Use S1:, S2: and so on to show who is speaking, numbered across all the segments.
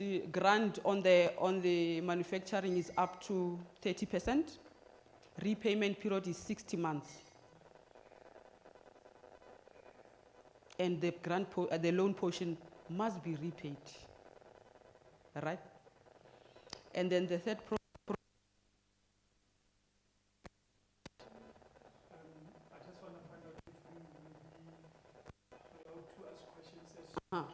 S1: The grant on the manufacturing is up to 30%. Repayment period is 60 months. And the the loan portion must be repaid. Right? And then the third
S2: I just want to find out if we will be allowed to ask questions as or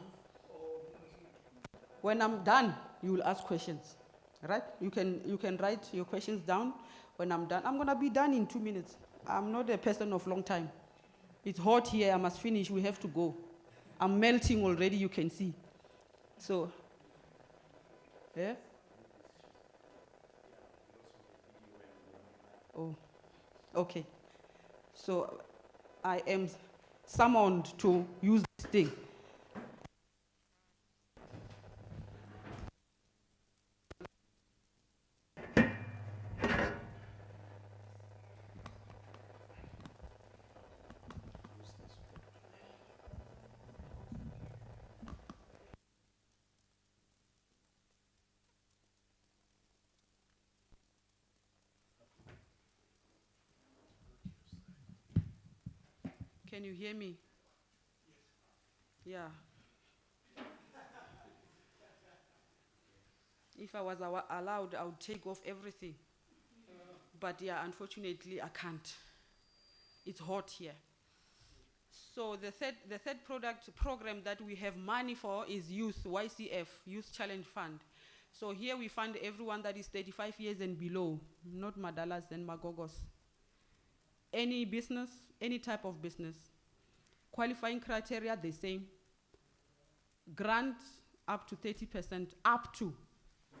S1: when I'm done, you will ask questions. Right? You can write your questions down. When I'm done, I'm gonna be done in 2 minutes. I'm not a person of long time. It's hot here, I must finish, we have to go. I'm melting already, you can see. So, yeah? Oh, okay. So, I am summoned to use this thing. Can you hear me? Yeah. If I was allowed, I would take off everything. But yeah, unfortunately, I can't. It's hot here. So the third program that we have money for is Youth, YCF, Youth Challenge Fund. So here we fund everyone that is 35 years and below, not Madalas and Magogos. Any business, any type of business. Qualifying criteria, the same. Grant up to 30%, up to.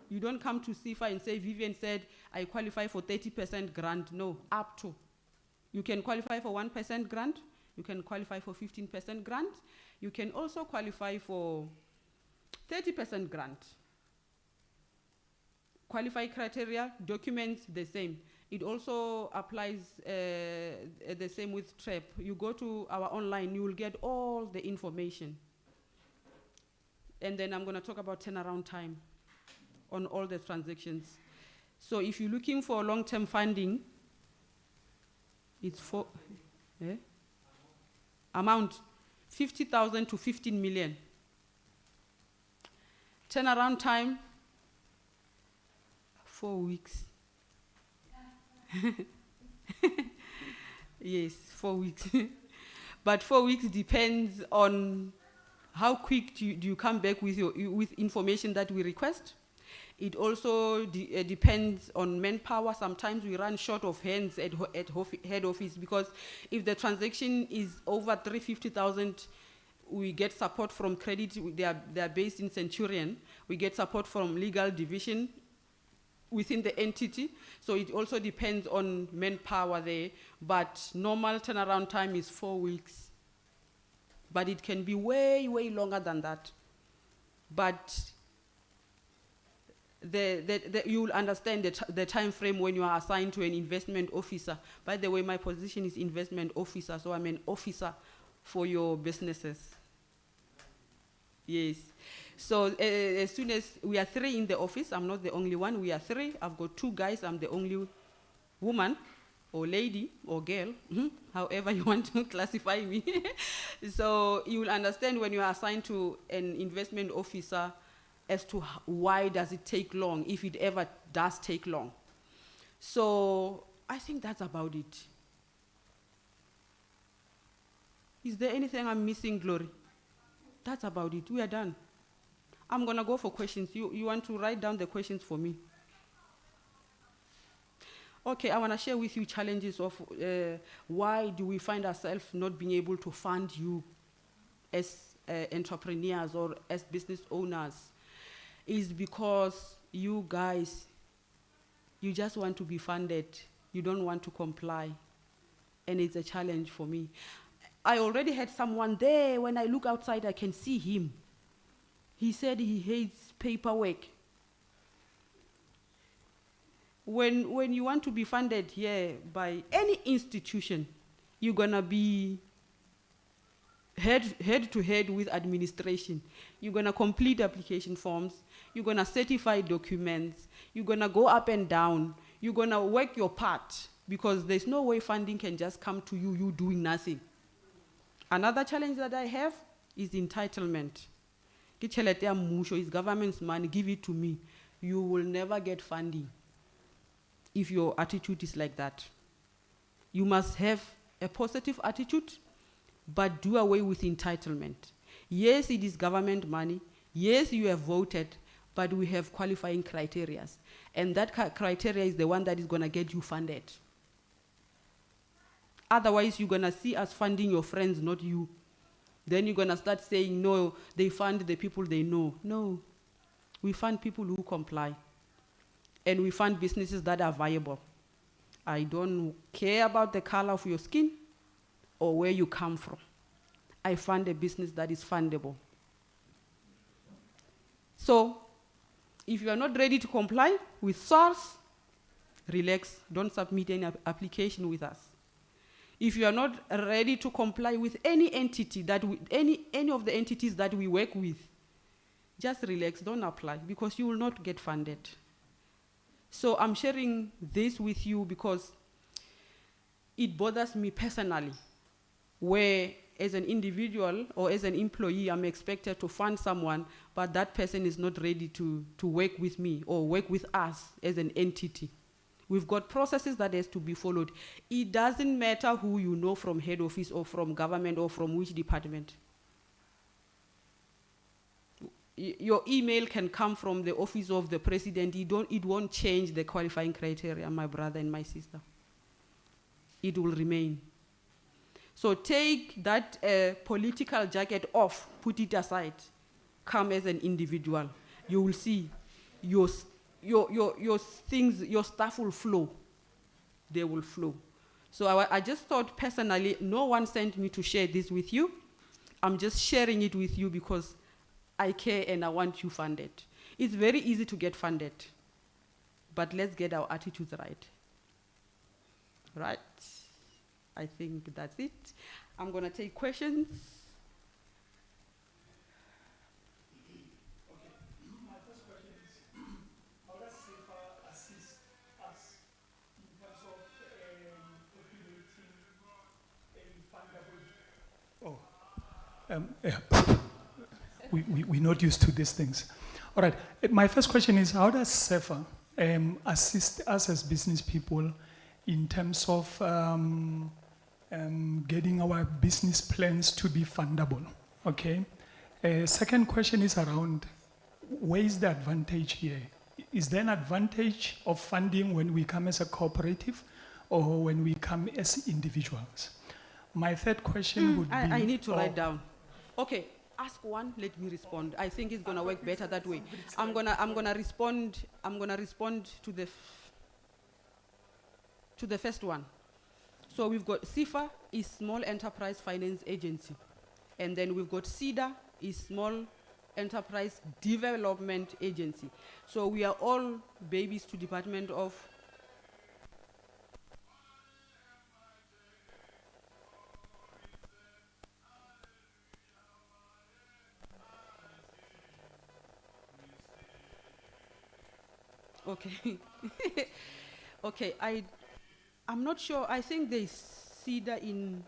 S1: You don't come to Sefa and say, Vivian said, I qualify for 30% grant. No, up to. You can qualify for 1% grant. You can qualify for 15% grant. You can also qualify for 30% grant. Qualifying criteria, documents, the same. It also applies the same with TREP. You go to our online, you will get all the information. And then I'm going to talk about turnaround time on all the transactions. So if you're looking for long-term funding, it's for amount 50,000 to 15 million. Turnaround time, 4 weeks. Yes, 4 weeks. But 4 weeks depends on how quick do you come back with information that we request. It also depends on manpower. Sometimes we run short of hands at head office, because if the transaction is over 350,000, we get support from credit. They are based in Centurion. We get support from legal division within the entity. So it also depends on manpower there. But normal turnaround time is 4 weeks. But it can be way, way longer than that. But you will understand the time frame when you are assigned to an investment officer. By the way, my position is investment officer, so I'm an officer for your businesses. Yes. So as soon as we are 3 in the office, I'm not the only one, we are 3. I've got 2 guys, I'm the only woman or lady or girl, however you want to classify me. So you will understand when you are assigned to an investment officer as to why does it take long, if it ever does take long. So I think that's about it. Is there anything I'm missing, Glory? That's about it. We are done. I'm going to go for questions. You want to write down the questions for me? Okay, I want to share with you challenges of why do we find ourselves not being able to fund you as entrepreneurs or as business owners. Is because you guys, you just want to be funded. You don't want to comply. And it's a challenge for me. I already had someone there. When I look outside, I can see him. He said he hates paperwork. When you want to be funded here by any institution, you're going to be head to head with administration. You're going to complete application forms. you're going to certify documents, you're going to go up and down, you're going to work your part, because there's no way funding can just come to you, you doing nothing. Another challenge that I have is entitlement. Ke tjhelete ya mmusho, is government's money, give it to me. You will never get funding if your attitude is like that. You must have a positive attitude, but do away with entitlement. Yes, it is government money. Yes, you have voted, but we have qualifying criteria. And that criteria is the one that is going to get you funded. Otherwise, you're going to see us funding your friends, not you. Then you're going to start saying, no, they fund the people they know. No, we fund people who comply. And we fund businesses that are viable. I don't care about the color of your skin or where you come from. I fund a business that is fundable. So, if you are not ready to comply with SARS, relax, don't submit any application with us. If you are not ready to comply with any entity that any of the entities that we work with, just relax, don't apply, because you will not get funded. So I'm sharing this with you because it bothers me personally, where as an individual or as an employee, I'm expected to fund someone, but that person is not ready to work with me or work with us as an entity. We've got processes that has to be followed. It doesn't matter who you know from head office or from government or from which department. Your email can come from the office of the president. It won't change the qualifying criteria, my brother and my sister. It will remain. So take that political jacket off, put it aside, come as an individual. You will see your things, your stuff will flow. They will flow. So I just thought personally, no one sent me to share this with you. I'm just sharing it with you because I care and I want you funded. It's very easy to get funded, but let's get our attitudes right. Right? I think that's it. I'm going to take questions.
S2: Okay. My first question is, how does Sefa assist us in terms of populating a fundable? We're not used to these things. All right. My first question is, how does Sefa assist us as business people in terms of getting our business plans to be fundable? Okay. Second question is around, where is the advantage here? Is there an advantage of funding when we come as a cooperative or when we come as individuals? My third question would be...
S1: I need to write down. Okay. Ask one, let me respond. I think it's gonna work better that way. I'm gonna respond to the first one. So we've got Sefa is Small Enterprise Finance Agency, and then we've got Ceda is Small Enterprise Development Agency. So we are all babies to Department of Okay. Okay, I'm not sure. I think there's Ceda in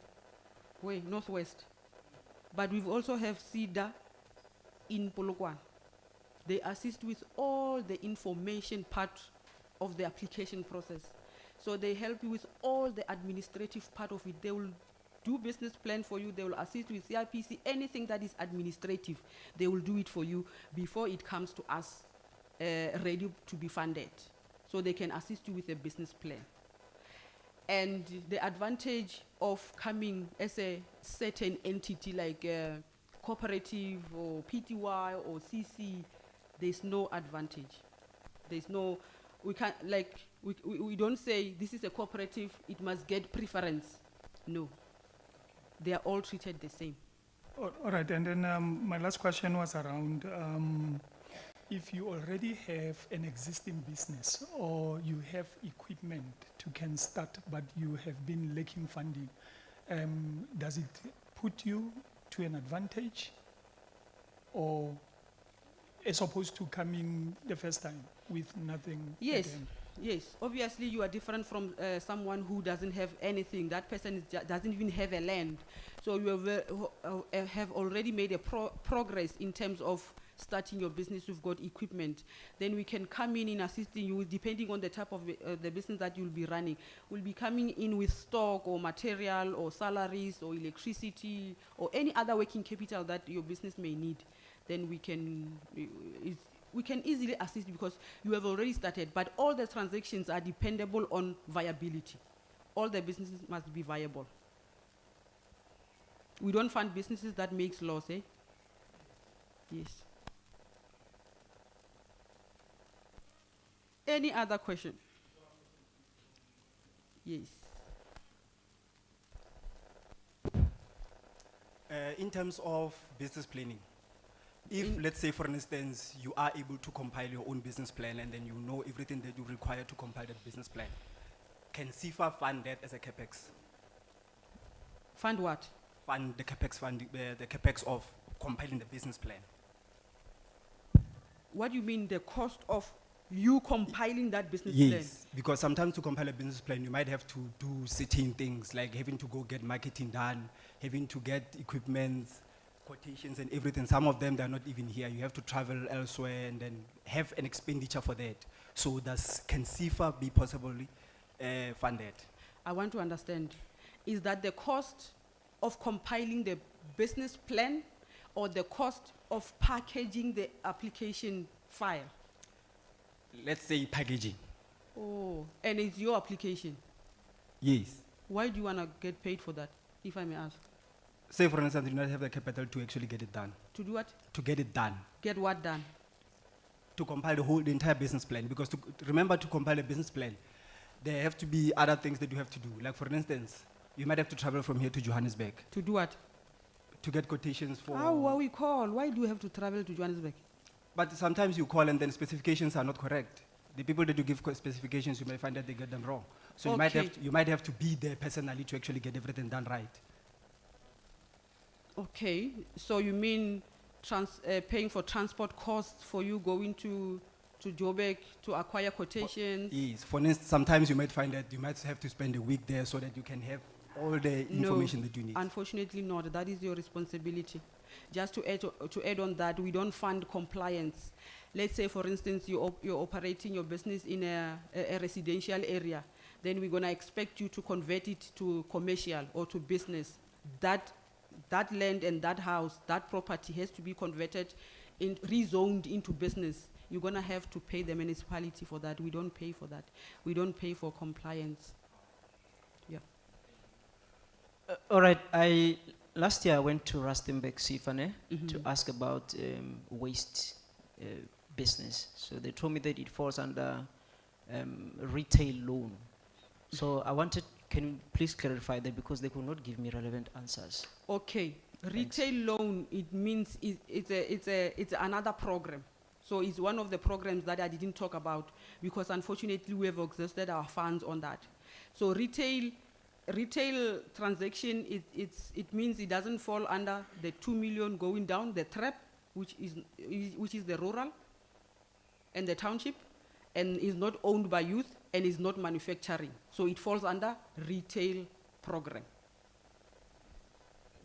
S1: Northwest. But we also have Ceda in Polokwane. They assist with all the information part of the application process. So they help you with all the administrative part of it. They will do business plan for you. They will assist with CIPC, anything that is administrative. They will do it for you before it comes to us. Ready to be funded, so they can assist you with a business plan. And the advantage of coming as a certain entity like a cooperative or PTY or CC, there's no advantage. There's no, we don't say this is a cooperative, it must get preference. No, they are all treated the same.
S2: All right, and then my last question was around if you already have an existing business or you have equipment to can start, but you have been lacking funding, does it put you to an advantage? Or as opposed to coming the first time with nothing. at
S1: Yes,
S2: the end.
S1: yes. Obviously, you are different from someone who doesn't have anything. That person doesn't even have a land. So you have already made a progress in terms of starting your business. You've got equipment. Then we can come in assisting you, depending on the type of the business that you'll be running. We'll be coming in with stock or material or salaries or electricity or any other working capital that your business may need. Then we can easily assist because you have already started, but all the transactions are dependable on viability. All the businesses must be viable. We don't fund businesses that makes loss, eh? Yes. Any other question? Yes.
S3: In terms of business planning, if, let's say, for instance, you are able to compile your own business plan and then you know everything that you require to compile that business plan, can Sefa fund that as a capex?
S1: Fund what?
S3: Fund the capex of compiling the business plan.
S1: What do you mean the cost of you compiling that business
S3: Yes, because sometimes to compile a business plan, you might have to do certain things like having to go get marketing done, having to get equipment, quotations and everything. Some of them, they're not even here. You have to travel elsewhere and then have an expenditure for that. So can Sefa be possibly funded?
S1: I want to understand, is that the cost of compiling the business plan or the cost of packaging the application file?
S3: Let's say packaging.
S1: Oh, and it's your application.
S3: Yes.
S1: Why do you want to get paid for that, if I may ask?
S3: Say, for instance, you do not have the capital to actually get it done.
S1: To do what?
S3: To get it done.
S1: Get what done?
S3: To compile the entire business plan. Because remember, to compile a business plan, there have to be other things that you have to do. Like, for instance, you might have to travel from here to Johannesburg
S1: To do what?
S3: to get quotations for...
S1: How we call? Why do you have to travel to Johannesburg?
S3: But sometimes you call and then specifications are not correct. The people that you give specifications, you may find that they get them wrong. So
S1: Okay.
S3: you might have to be there personally to actually get everything done right.
S1: Okay, so you mean paying for transport costs for you going to Joburg to acquire quotations?
S3: Yes. For instance, sometimes you might find that you might have to spend a week there so that you can have all the information that you need.
S1: Unfortunately not. That is your responsibility. Just to add on that, we don't fund compliance. Let's say, for instance, you're operating your business in a residential area. Then we're going to expect you to convert it to commercial or to business. That land and that house, that property has to be converted, rezoned into business. You're going to have to pay the municipality for that. We don't pay for that. We don't pay for compliance. Yeah.
S4: All right. Last year I went to Rustenburg, Sifane, to ask about waste business. So they told me that it falls under retail loan. So I wanted, can you please clarify that, because they could not give me relevant answers.
S1: Okay, retail loan, it means it's another program. So it's one of the programs that I didn't talk about because unfortunately we have exhausted our funds on that. So retail transaction, it means it doesn't fall under the 2 million going down, the trap, which is the rural and the township, and is not owned by youth and is not manufacturing. So it falls under retail program.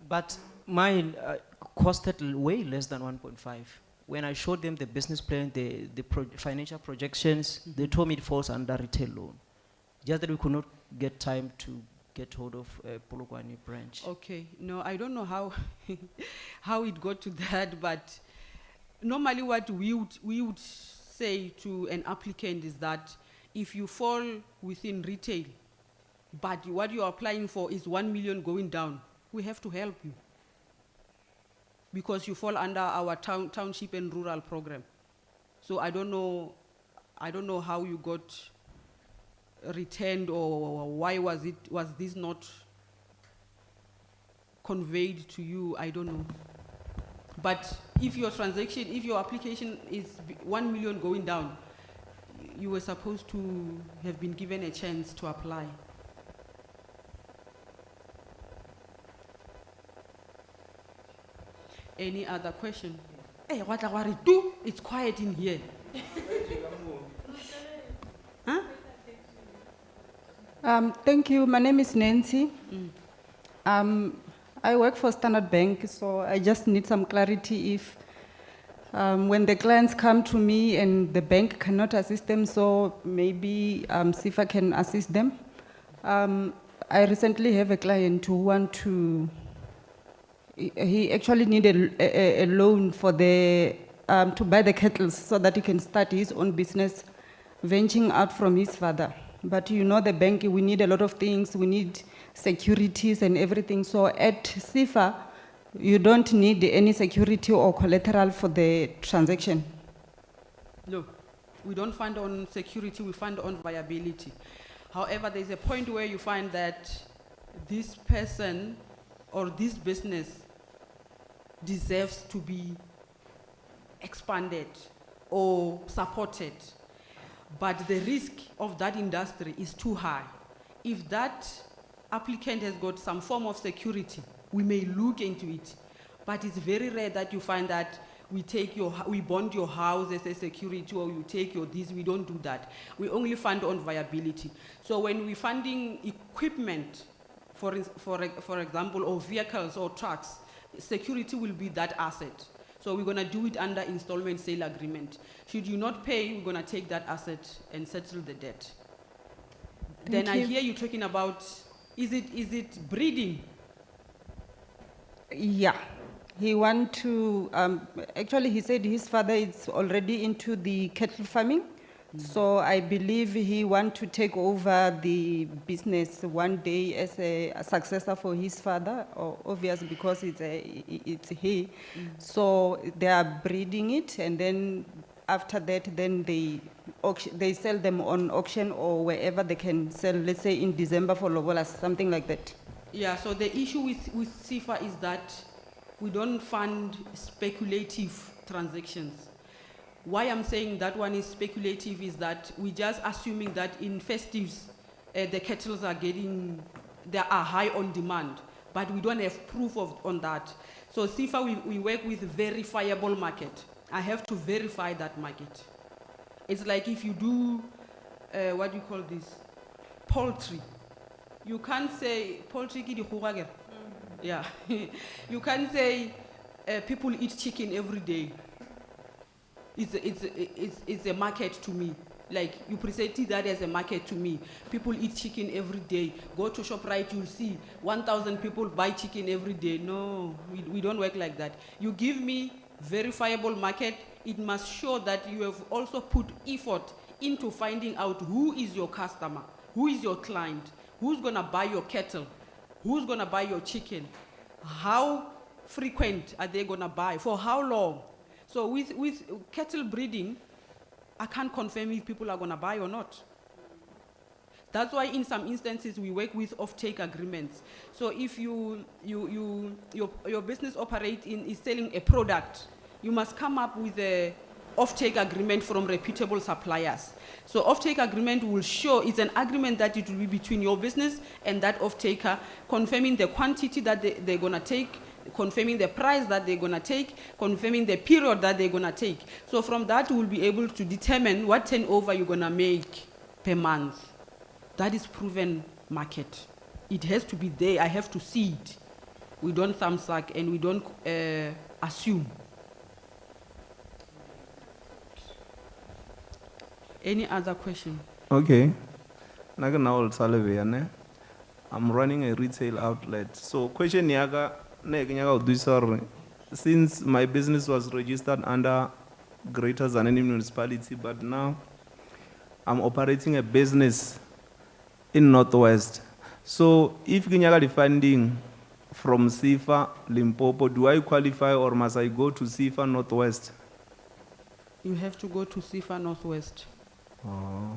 S4: But mine costed way less than 1.5. When I showed them the business plan, the financial projections, they told me it falls under retail loan. Just that we could not get time to get hold of Polokwane branch.
S1: Okay, no, I don't know how how it got to that, but normally what we would say to an applicant is that if you fall within retail, but what you're applying for is 1 million going down, we have to help you because you fall under our township and rural program. So I don't know how you got returned or why was this not conveyed to you. I don't know. But if your application is 1 million going down, you were supposed to have been given a chance to apply. Any other question? Hey, what I do? It's quiet in here. Huh?
S5: Thank you. My name is Nancy. I work for Standard Bank, so I just need some clarity if when the clients come to me and the bank cannot assist them, so maybe Sefa can assist them. I recently have a client who want to, he actually needed a loan for the, to buy the kettles so that he can start his own business, venturing out from his father. But you know the bank, we need a lot of things, we need securities and everything. So at Sefa, you don't need any security or collateral for the transaction.
S1: No, we don't fund on security, we fund on viability. However, there's a point where you find that this person or this business deserves to be expanded or supported. But the risk of that industry is too high. If that applicant has got some form of security, we may look into it. But it's very rare that you find that we bond your house as a security, or you take your this. We don't do that. We only fund on viability. So when we're funding equipment, for example, or vehicles or trucks, security will be that asset. So we're going to do it under installment sale agreement. Should you not pay, we're going to take that asset and settle the debt. Then I hear you talking about, is it breeding?
S5: Yeah, he want to, actually he said his father is already into the cattle farming. So I believe he want to take over the business one day as a successor for his father, or obvious because it's he. So they are breeding it, and then after that, then they sell them on auction or wherever they can sell, let's say in December for Lobolas, something like that.
S1: Yeah, so the issue with Sefa is that we don't fund speculative transactions. Why I'm saying that one is speculative is that we're just assuming that in festives, the kettles they are high on demand, but we don't have proof on that. So Sefa, we work with verifiable market. I have to verify that market. It's like if you do, what do you call this? Poultry. You can't say, poultry ki di khugage. Yeah. You can't say people eat chicken every day. It's a market to me. Like, you present that as a market to me. People eat chicken every day. Go to ShopRite, you'll see 1,000 people buy chicken every day. No, we don't work like that. You give me verifiable market, it must show that you have also put effort into finding out who is your customer, who is your client, who's gonna buy your cattle, who's gonna buy your chicken, how frequent are they gonna buy, for how long. So with cattle breeding, I can't confirm if people are gonna buy or not. That's why in some instances we work with off-take agreements. So if your business is selling a product, you must come up with a off-take agreement from reputable suppliers. So off-take agreement will show, it's an agreement that it will be between your business and that off-taker, confirming the quantity that they're gonna take, confirming the price that they're gonna take, confirming the period that they're gonna take. So from that, we'll be able to determine what turnover you're gonna make per month. That is proven market. It has to be there. I have to see it. We don't thumbsuck and we don't assume. Any other question?
S6: Okay. I'm running a retail outlet. So question yaga since my business was registered under Greater Zanani municipality, but now I'm operating a business in Northwest. So if Ginyaga funding from Sefa Limpopo, do I qualify or must I go to Sefa Northwest?
S1: You have to go to Sefa Northwest.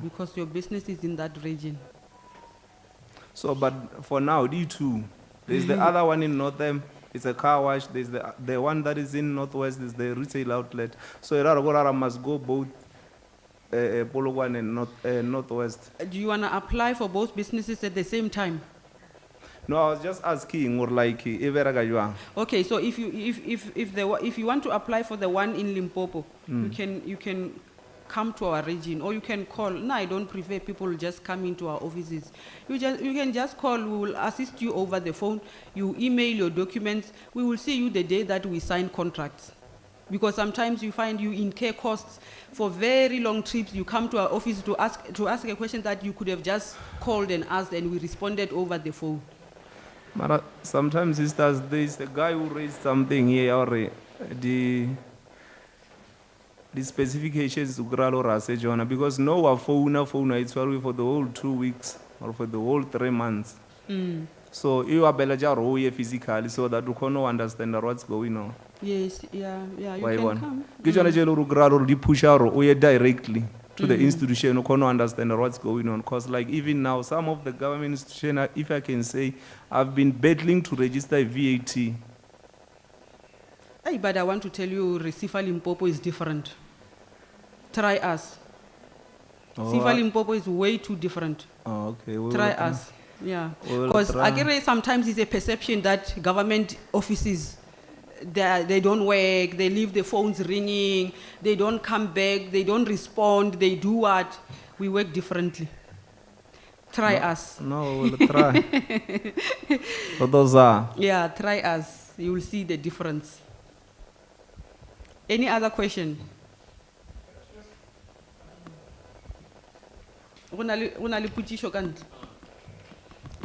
S1: Because your business is in that region. So, but
S6: for now, D2, there's the other one in Northam, it's a car wash. There's the one that is in Northwest, is the retail outlet. So I must go both Pologwan and Northwest.
S1: Do you want to apply for both businesses at the same time?
S6: No, I was just asking, or like,
S1: Okay, so if you want to apply for the one in Limpopo, you can come to our region, or you can call. No, I don't prefer people just come into our offices. You can just call. We will assist you over the phone. You email your documents. We will see you the day that we sign contracts. Because sometimes you find you incur costs for very long trips. You come to our office to ask a question that you could have just called and asked, and we responded over the phone.
S6: But sometimes sisters, there's the guy who raised something here, or the specifications to Gralo Rasejona, because no phone it's for the whole 2 weeks or for the whole 3 months. So you are belajar physically so that you can understand what's going on.
S1: Yes, yeah, you
S6: Why
S1: can
S6: one?
S1: come.
S6: Push directly to the institution who can understand what's going on. Because like even now, some of the government institutions, if I can say, I've been battling to register VAT.
S1: Hey, but I want to tell you, Sefa Limpopo is different. Try us. Sefa Limpopo is way too different.
S6: Oh, okay. We
S1: Try
S6: will try.
S1: us. Yeah.
S6: We'll
S1: Because
S6: try.
S1: again, sometimes it's a perception that government offices, they don't work, they leave the phones ringing, they don't come back, they don't respond, they do what? We work differently. Try us.
S6: No, we'll try. So those are.
S1: Yeah, try us. You will see the difference. Any other question?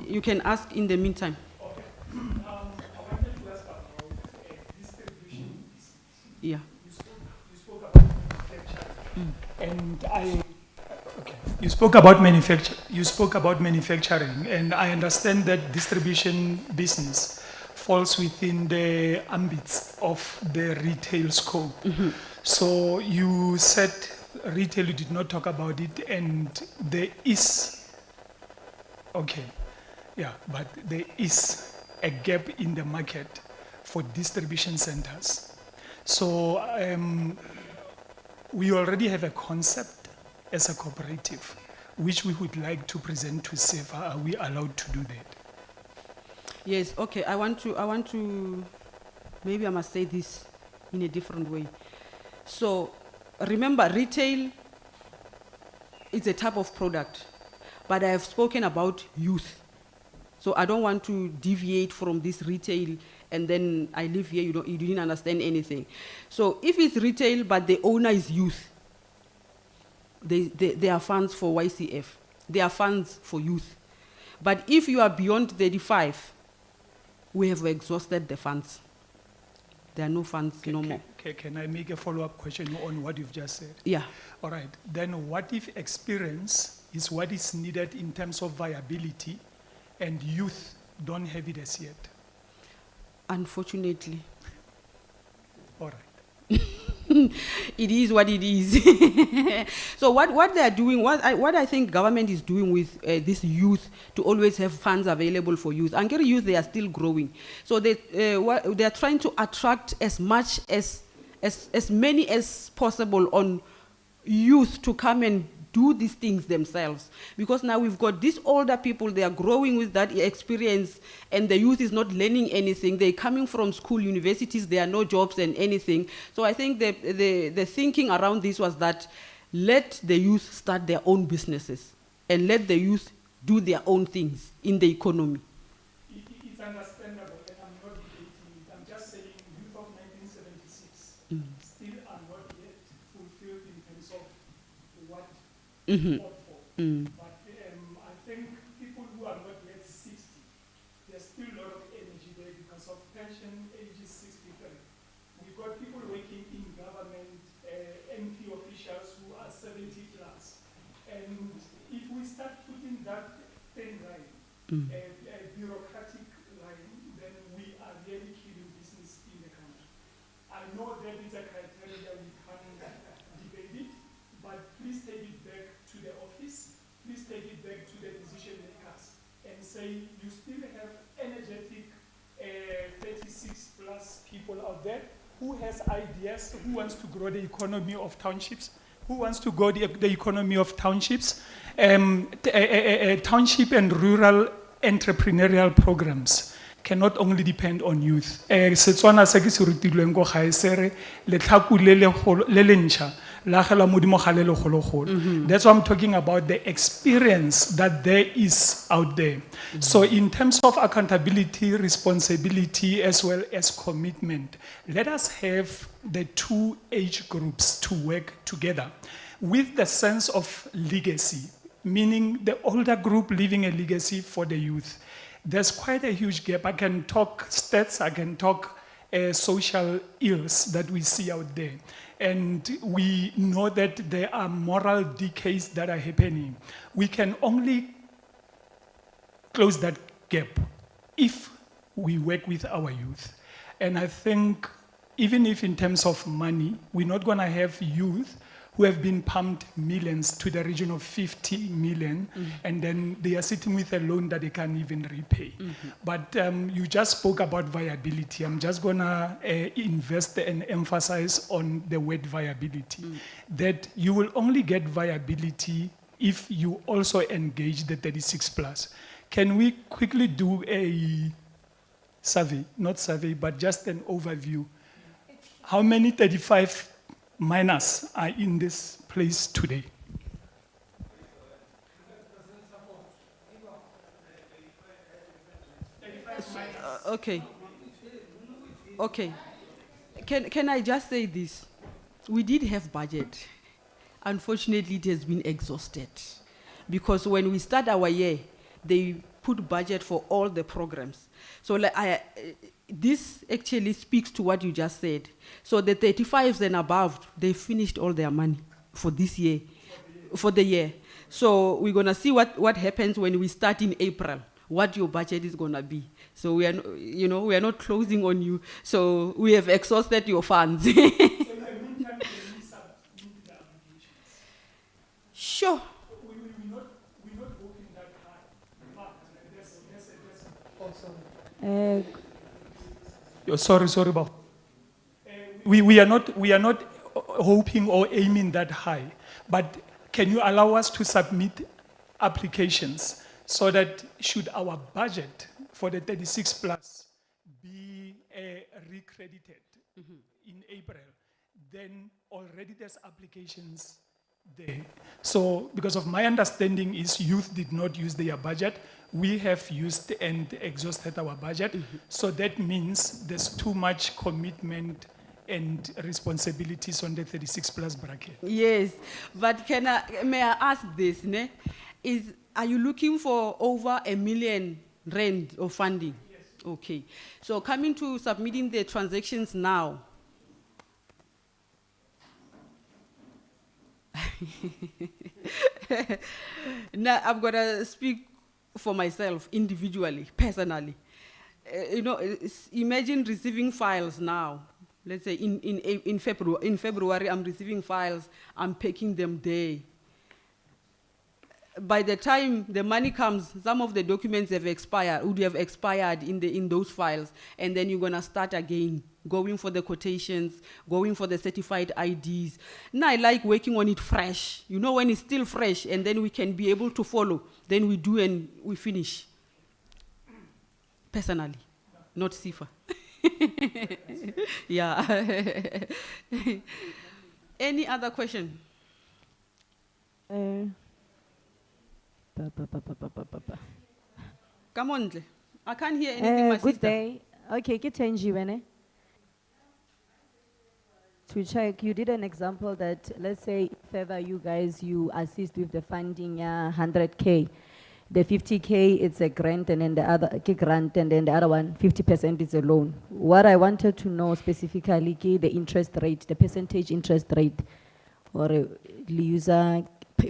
S1: You can ask in the meantime.
S2: I wanted to ask about distribution business.
S1: Yeah.
S2: You spoke about manufacturing, and you spoke about manufacturing, and I understand that distribution business falls within the ambits of the retail scope. So you said retail, you did not talk about it, and there is, but there is a gap in the market for distribution centers. So we already have a concept as a cooperative, which we would like to present to Sefa. Are we allowed to do that?
S1: Yes, okay, I want to, maybe I must say this in a different way. So, remember, retail is a type of product, but I have spoken about youth. So I don't want to deviate from this retail and then I live here, you didn't understand anything. So if it's retail, but the owner is youth, there are funds for YCF. There are funds for youth. But if you are beyond 35, we have exhausted the funds. There are no funds no more.
S2: Can I make a follow-up question on what you've just said?
S1: Yeah.
S2: All right. Then what if experience is what is needed in terms of viability and youth don't have it as yet?
S1: Unfortunately.
S2: All right.
S1: It is what it is. So what they are doing, what I think government is doing with this youth to always have funds available for youth. Angry youth, they are still growing. So they are trying to attract as much as many as possible on youth to come and do these things themselves. Because now we've got these older people, they are growing with that experience, and the youth is not learning anything. They're coming from school, universities, there are no jobs and anything. So I think the thinking around this was that let the youth start their own businesses and let the youth do their own things in the economy.
S2: It's understandable, and I'm not debating it. I'm just saying youth of 1976 still are not yet fulfilled in terms of what fought for. But I think people who are not yet 60, there's still a lot of energy there because of pension age is 63. We've got people working in government, MP officials who are 70 plus. And if we start putting that thin line, a bureaucratic line, then we are really killing business in the country. I know that is a criteria we can't debate it, but please take it back to the office, please take it back to the decision makers and say you still have energetic 36 plus people out there who has ideas, who wants to grow the economy of townships, who wants to grow the economy of townships. Township and rural entrepreneurial programs cannot only depend on youth. Setswana se ke se rutilweng ko gae se re letlhaku le le ntšha la gela modimo ga le legologolo. That's why I'm talking about the experience that there is out there. So in terms of accountability, responsibility, as well as commitment, let us have the two age groups to work together with the sense of legacy, meaning the older group leaving a legacy for the youth. There's quite a huge gap. I can talk stats, I can talk social ills that we see out there. And we know that there are moral decays that are happening. We can only close that gap if we work with our youth. And I think even if in terms of money, we're not gonna have youth who have been pumped millions to the region of 50 million, and then they are sitting with a loan that they can't even repay. But you just spoke about viability. I'm just gonna invest and emphasize on the word viability. That you will only get viability if you also engage the 36 plus. Can we quickly do a survey, not survey, but just an overview? How many 35 minors are in this place today?
S1: Okay. Okay. Can I just say this? We did have budget. Unfortunately, it has been exhausted. Because when we start our year, they put budget for all the programs. So this actually speaks to what you just said. So the 35s and above, they finished all their money for this year, for the year. So we're gonna see what happens when we start in April, what your budget is gonna be. So we are, we are not closing on you. So we have exhausted your funds. Sure.
S2: Sorry, Bob. We are not hoping or aiming that high, but can you allow us to submit applications so that should our budget for the 36 plus be recredited in April, then already there's applications there. So because of my understanding is youth did not use their budget, we have used and exhausted our budget. So that means there's too much commitment and responsibilities on the 36 plus bracket.
S1: Yes, but may I ask this? Are you looking for over R1 million of funding? Yes. Okay. So coming to submitting the transactions now. Now I'm gonna speak for myself individually, personally. Imagine receiving files now. Let's say in February, I'm receiving files, I'm packing them there. By the time the money comes, some of the documents would have expired in those files, and then you're gonna start again, going for the quotations, going for the certified IDs. Now I like working on it fresh. When it's still fresh, and then we can be able to follow. Then we do and we finish. Personally, not Sefa. Yeah. Any other question? Come on, I can't hear anything, my
S7: good
S1: sister.
S7: day. Okay, to check, you did an example that, let's say, if ever you guys, you assist with the funding, 100K, the 50K, it's a grant, and then the other grant, and then the other one, 50% is a loan. What I wanted to know specifically, the interest rate, the percentage interest rate, or user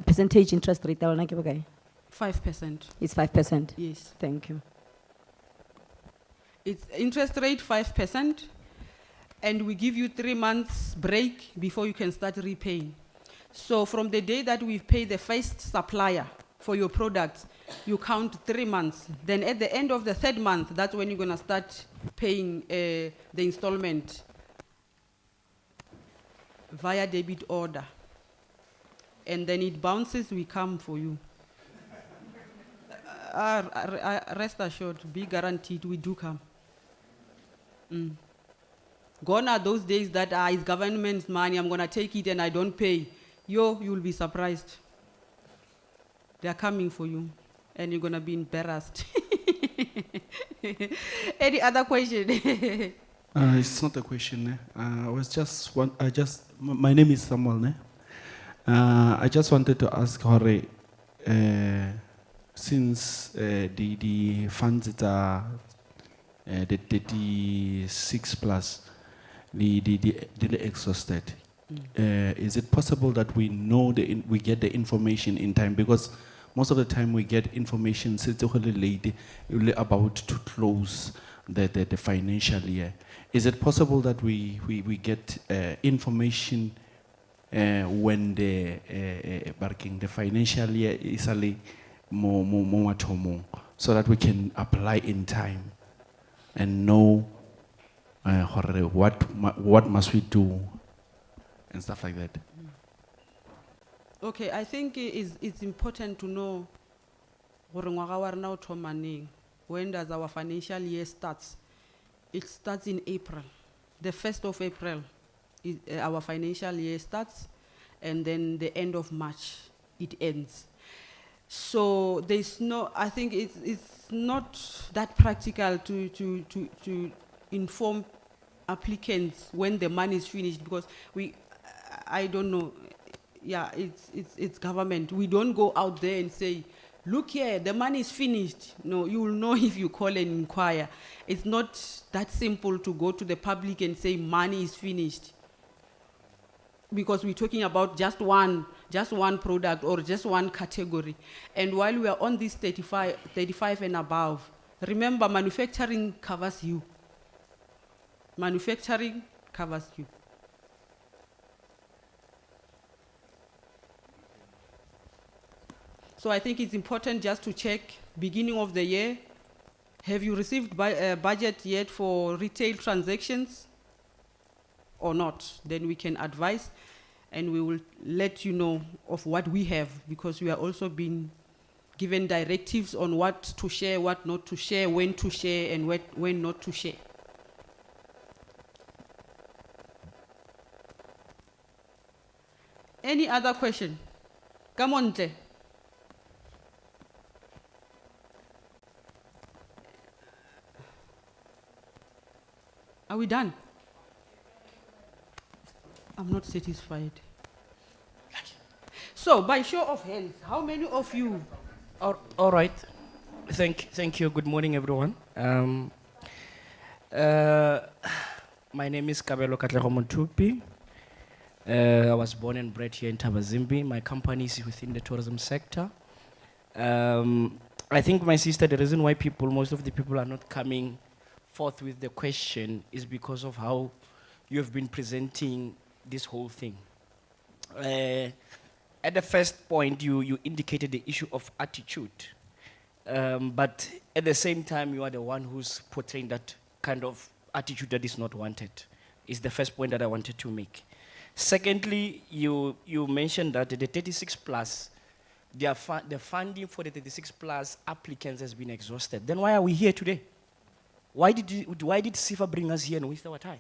S7: percentage interest rate,
S1: 5%.
S7: It's 5%.
S1: Yes.
S7: Thank you.
S1: It's interest rate 5%, and we give you 3 months break before you can start repaying. So from the day that we pay the first supplier for your products, you count 3 months. Then at the end of the 3rd month, that's when you're gonna start paying the installment via debit order. And then it bounces, we come for you. Rest assured, be guaranteed, we do come. Gone are those days that it's government's money, I'm gonna take it and I don't pay. You'll be surprised. They are coming for you, and you're gonna be embarrassed. Any other question?
S8: It's not a question. My name is Samuel. I just wanted to ask Hore, since the funds that are the 36 plus, the exhausted, is it possible that we know we get the information in time? Because most of the time we get information late, about to close the financial year. Is it possible that we get information when the financial year is more so that we can apply in time and know what must we do and stuff like that?
S1: Okay, I think it's important to know when does our financial year starts. It starts in April. The 1st of April, our financial year starts, and then the end of March, it ends. So there's no, I think it's not that practical to inform applicants when the money is finished, because I don't know, yeah, it's government. We don't go out there and say, look here, the money is finished. No, you will know if you call and inquire. It's not that simple to go to the public and say money is finished, because we're talking about just one product or just one category. And while we are on this 35 and above, remember, manufacturing covers you. Manufacturing covers you. So I think it's important just to check beginning of the year. Have you received a budget yet for retail transactions or not? Then we can advise, and we will let you know of what we have, because we are also being given directives on what to share, what not to share, when to share, and when not to share. Any other question? Come on, Tle. Are we done? I'm not satisfied. So, by show of hands, how many of you?
S9: All right. Thank you. Good morning, everyone. My name is Kabelo Katlego Montupi. I was born and bred here in Thabazimbi. My company is within the tourism sector. I think, my sister, the reason why most of the people are not coming forth with the question is because of how you have been presenting this whole thing. At the first point, you indicated the issue of attitude. But at the same time, you are the one who's portraying that kind of attitude that is not wanted. Is the first point that I wanted to make. Secondly, you mentioned that the 36 plus, the funding for the 36 plus applicants has been exhausted. Then why are we here today? Why did Sefa bring us here and waste our time?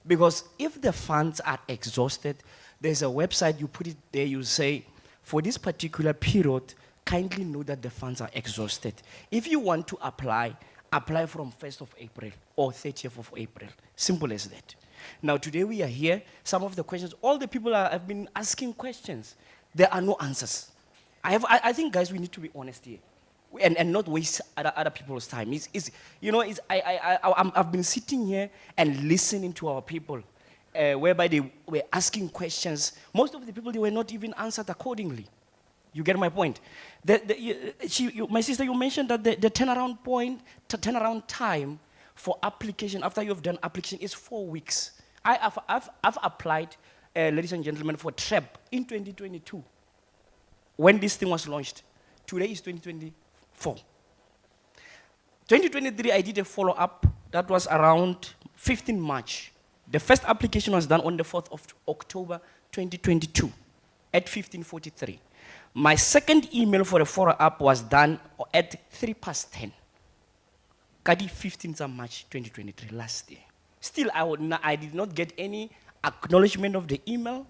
S9: Because if the funds are exhausted, there's a website, you put it there, you say, for this particular period, kindly know that the funds are exhausted. If you want to apply from 1st of April or 30th of April. Simple as that. Now, today we are here. Some of the questions, all the people have been asking questions. There are no answers. I think, guys, we need to be honest here. And not waste other people's time. I've been sitting here and listening to our people, whereby they were asking questions. Most of the people, they were not even answered accordingly. You get my point? My sister, you mentioned that the turnaround time for application, after you've done application, is 4 weeks. I've applied, ladies and gentlemen, for TREP in 2022, when this thing was launched. Today is 2024. 2023, I did a follow-up. That was around 15 March. The first application was done on the 4th of October 2022 at 15:43. My second email for a follow-up was done at 10:03. Kadi 15th of March 2023, last year. Still, I did not get any acknowledgement of the email.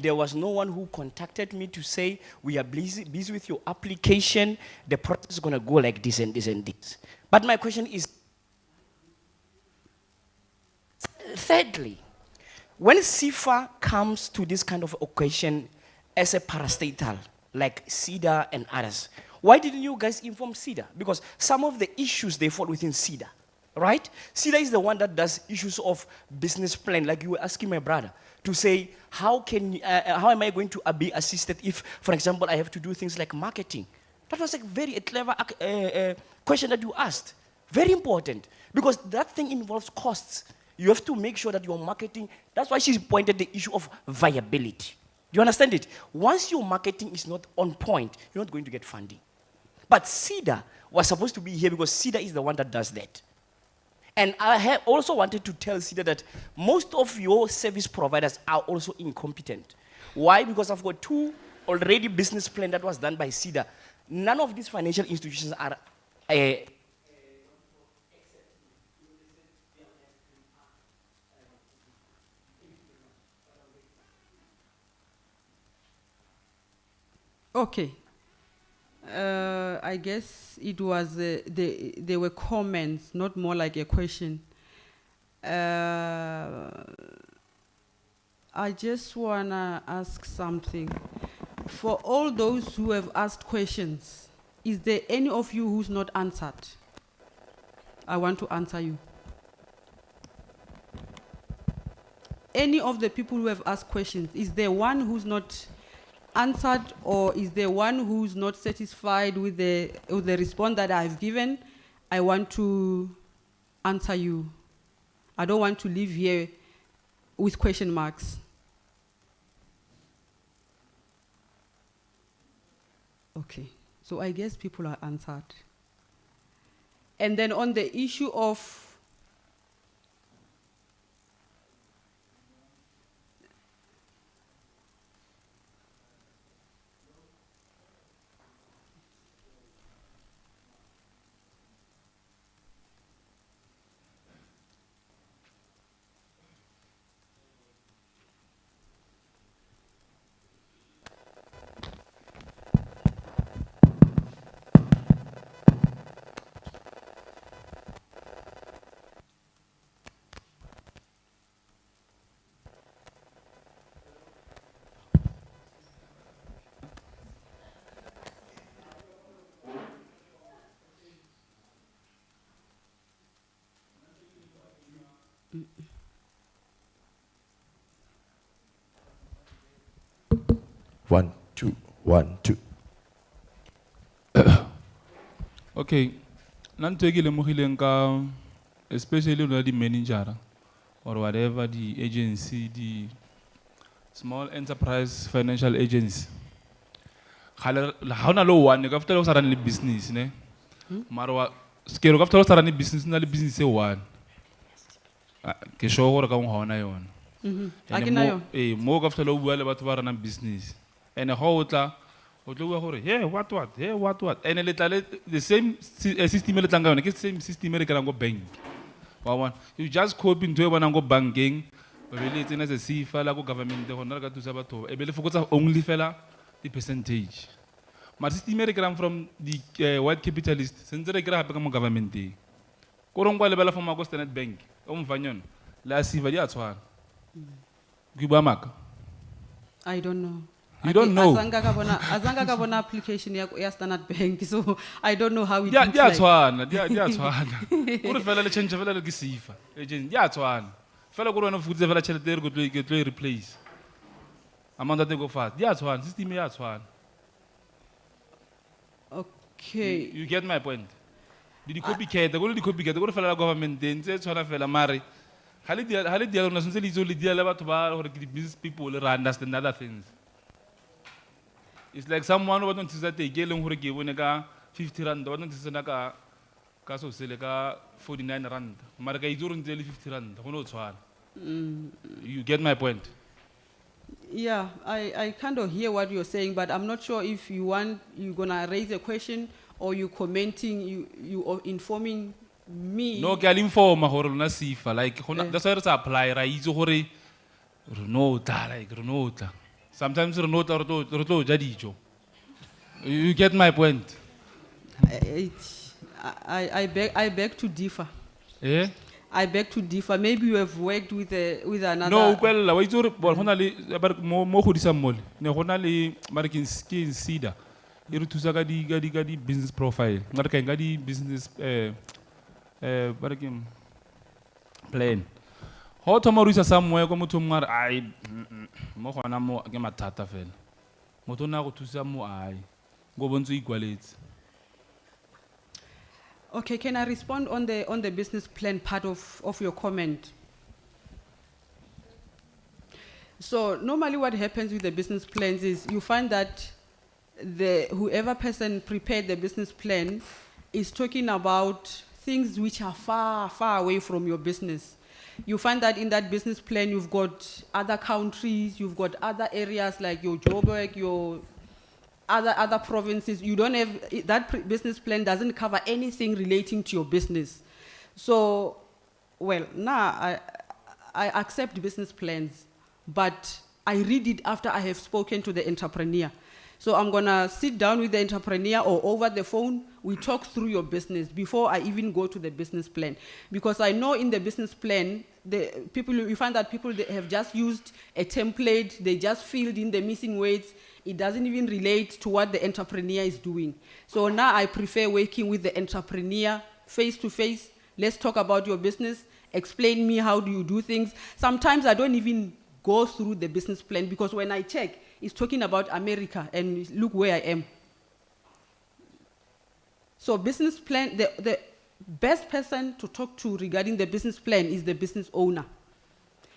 S9: There was no one who contacted me to say, we are busy with your application, the process is going to go like this and this and this. But my question is, thirdly, when Sefa comes to this kind of occasion as a parastatal, like Ceda and others, why didn't you guys inform Ceda? Because some of the issues, they fall within Ceda, right? Ceda is the one that does issues of business plan, like you were asking my brother, to say, how am I going to be assisted if, for example, I have to do things like marketing? That was a very clever question that you asked. Very important, because that thing involves costs. You have to make sure that your marketing, that's why she pointed the issue of viability. Do you understand it? Once your marketing is not on point, you're not going to get funding. But Ceda was supposed to be here because Ceda is the one that does that. And I have also wanted to tell Ceda that most of your service providers are also incompetent. Why? Because I've got 2 already business plan that was done by Ceda. None of these financial institutions are
S1: Okay. I guess it was, they were comments, not more like a question. I just want to ask something. For all those who have asked questions, is there any of you who's not answered? I want to answer you. Any of the people who have asked questions, is there one who's not answered, or is there one who's not satisfied with the response that I've given? I want to answer you. I don't want to leave here with question marks. Okay, so I guess people are answered. And then on the issue of
S8: One, two, 1, 2.
S10: Okay, nantwegi le mogileng ka, especially the manager or whatever, the agency, the small enterprise financial agency. How na lo one? You have to start a business, ne? Marwa, scale of to start a business, na business one. Kesho or kaung hona yon. And more of the low well about run business. And a hotla, yeah, what, yeah, what, and a little the same system, the same system, go bank. You just copy into one go banking, really it's as a C fella go government, the honor to Sabato, a bit focus only fella the percentage. My system from the white capitalist, since the become government day. Korongwa level from August Net Bank, Vanyon, last Siva, Gubamak.
S1: I don't know.
S10: You don't know.
S1: Azanga kabona application ya Standard Bank, so I don't know how it
S10: looks
S1: like.
S10: Yeah, Twana. Uri fela le change fela le kisifa. Agent, yeah, Twana. Fela go run of food fela chelter go to replace. Amanda they go fast. Yeah, Twana. System yeah, Twana.
S1: Okay.
S10: You get my point. Did you copycat? Go to copycat. Go to fela government then say Twana fela mari. Hali dia na sunse lizo li dia leba to ba or business people will understand other things. It's like someone who wants to say, "Gelung hore give unega 50 rand, who wants to say naka kaso seleka 49 rand, marga idurun jeli 50 rand." Who knows what? You get my point?
S1: Yeah, I kind of hear what you're saying, but I'm not sure if you're gonna raise a question or you commenting, you are informing me.
S10: No, ke a le informa gore lona Sefa, like that's why re sa apply ra itse gore re no tla, like re no tla. Sometimes re no tla re tlo ja dijo. You get my point?
S1: I beg to differ.
S10: Eh?
S1: I beg to differ. Maybe you have worked with another.
S10: No, well, wa itse gore bo gona le mo godisa mmole. Ne gona le mara ke Ceda. E re thusa ka di business profile. Ngare ka nga di business ba re ke plan. Ho thoma ruisa somewhere ko motho mongwe ai mo gona mo ke mathata fela. Motho na go thusa mo ai. Go bontse ikwaletse.
S1: Okay, can I respond on the business plan part of your comment? So normally what happens with the business plans is you find that whoever person prepared the business plan is talking about things which are far, far away from your business. You find that in that business plan you've got other countries, you've got other areas like your Joburg, your other provinces. You don't have, that business plan doesn't cover anything relating to your business. So, well, now I accept business plans, but I read it after I have spoken to the entrepreneur. So I'm gonna sit down with the entrepreneur or over the phone, we talk through your business before I even go to the business plan. Because I know in the business plan, you find that people they have just used a template, they just filled in the missing words. It doesn't even relate to what the entrepreneur is doing. So now I prefer working with the entrepreneur face to face. Let's talk about your business. Explain me how do you do things. Sometimes I don't even go through the business plan because when I check, it's talking about America and look where I am. So business plan, the best person to talk to regarding the business plan is the business owner.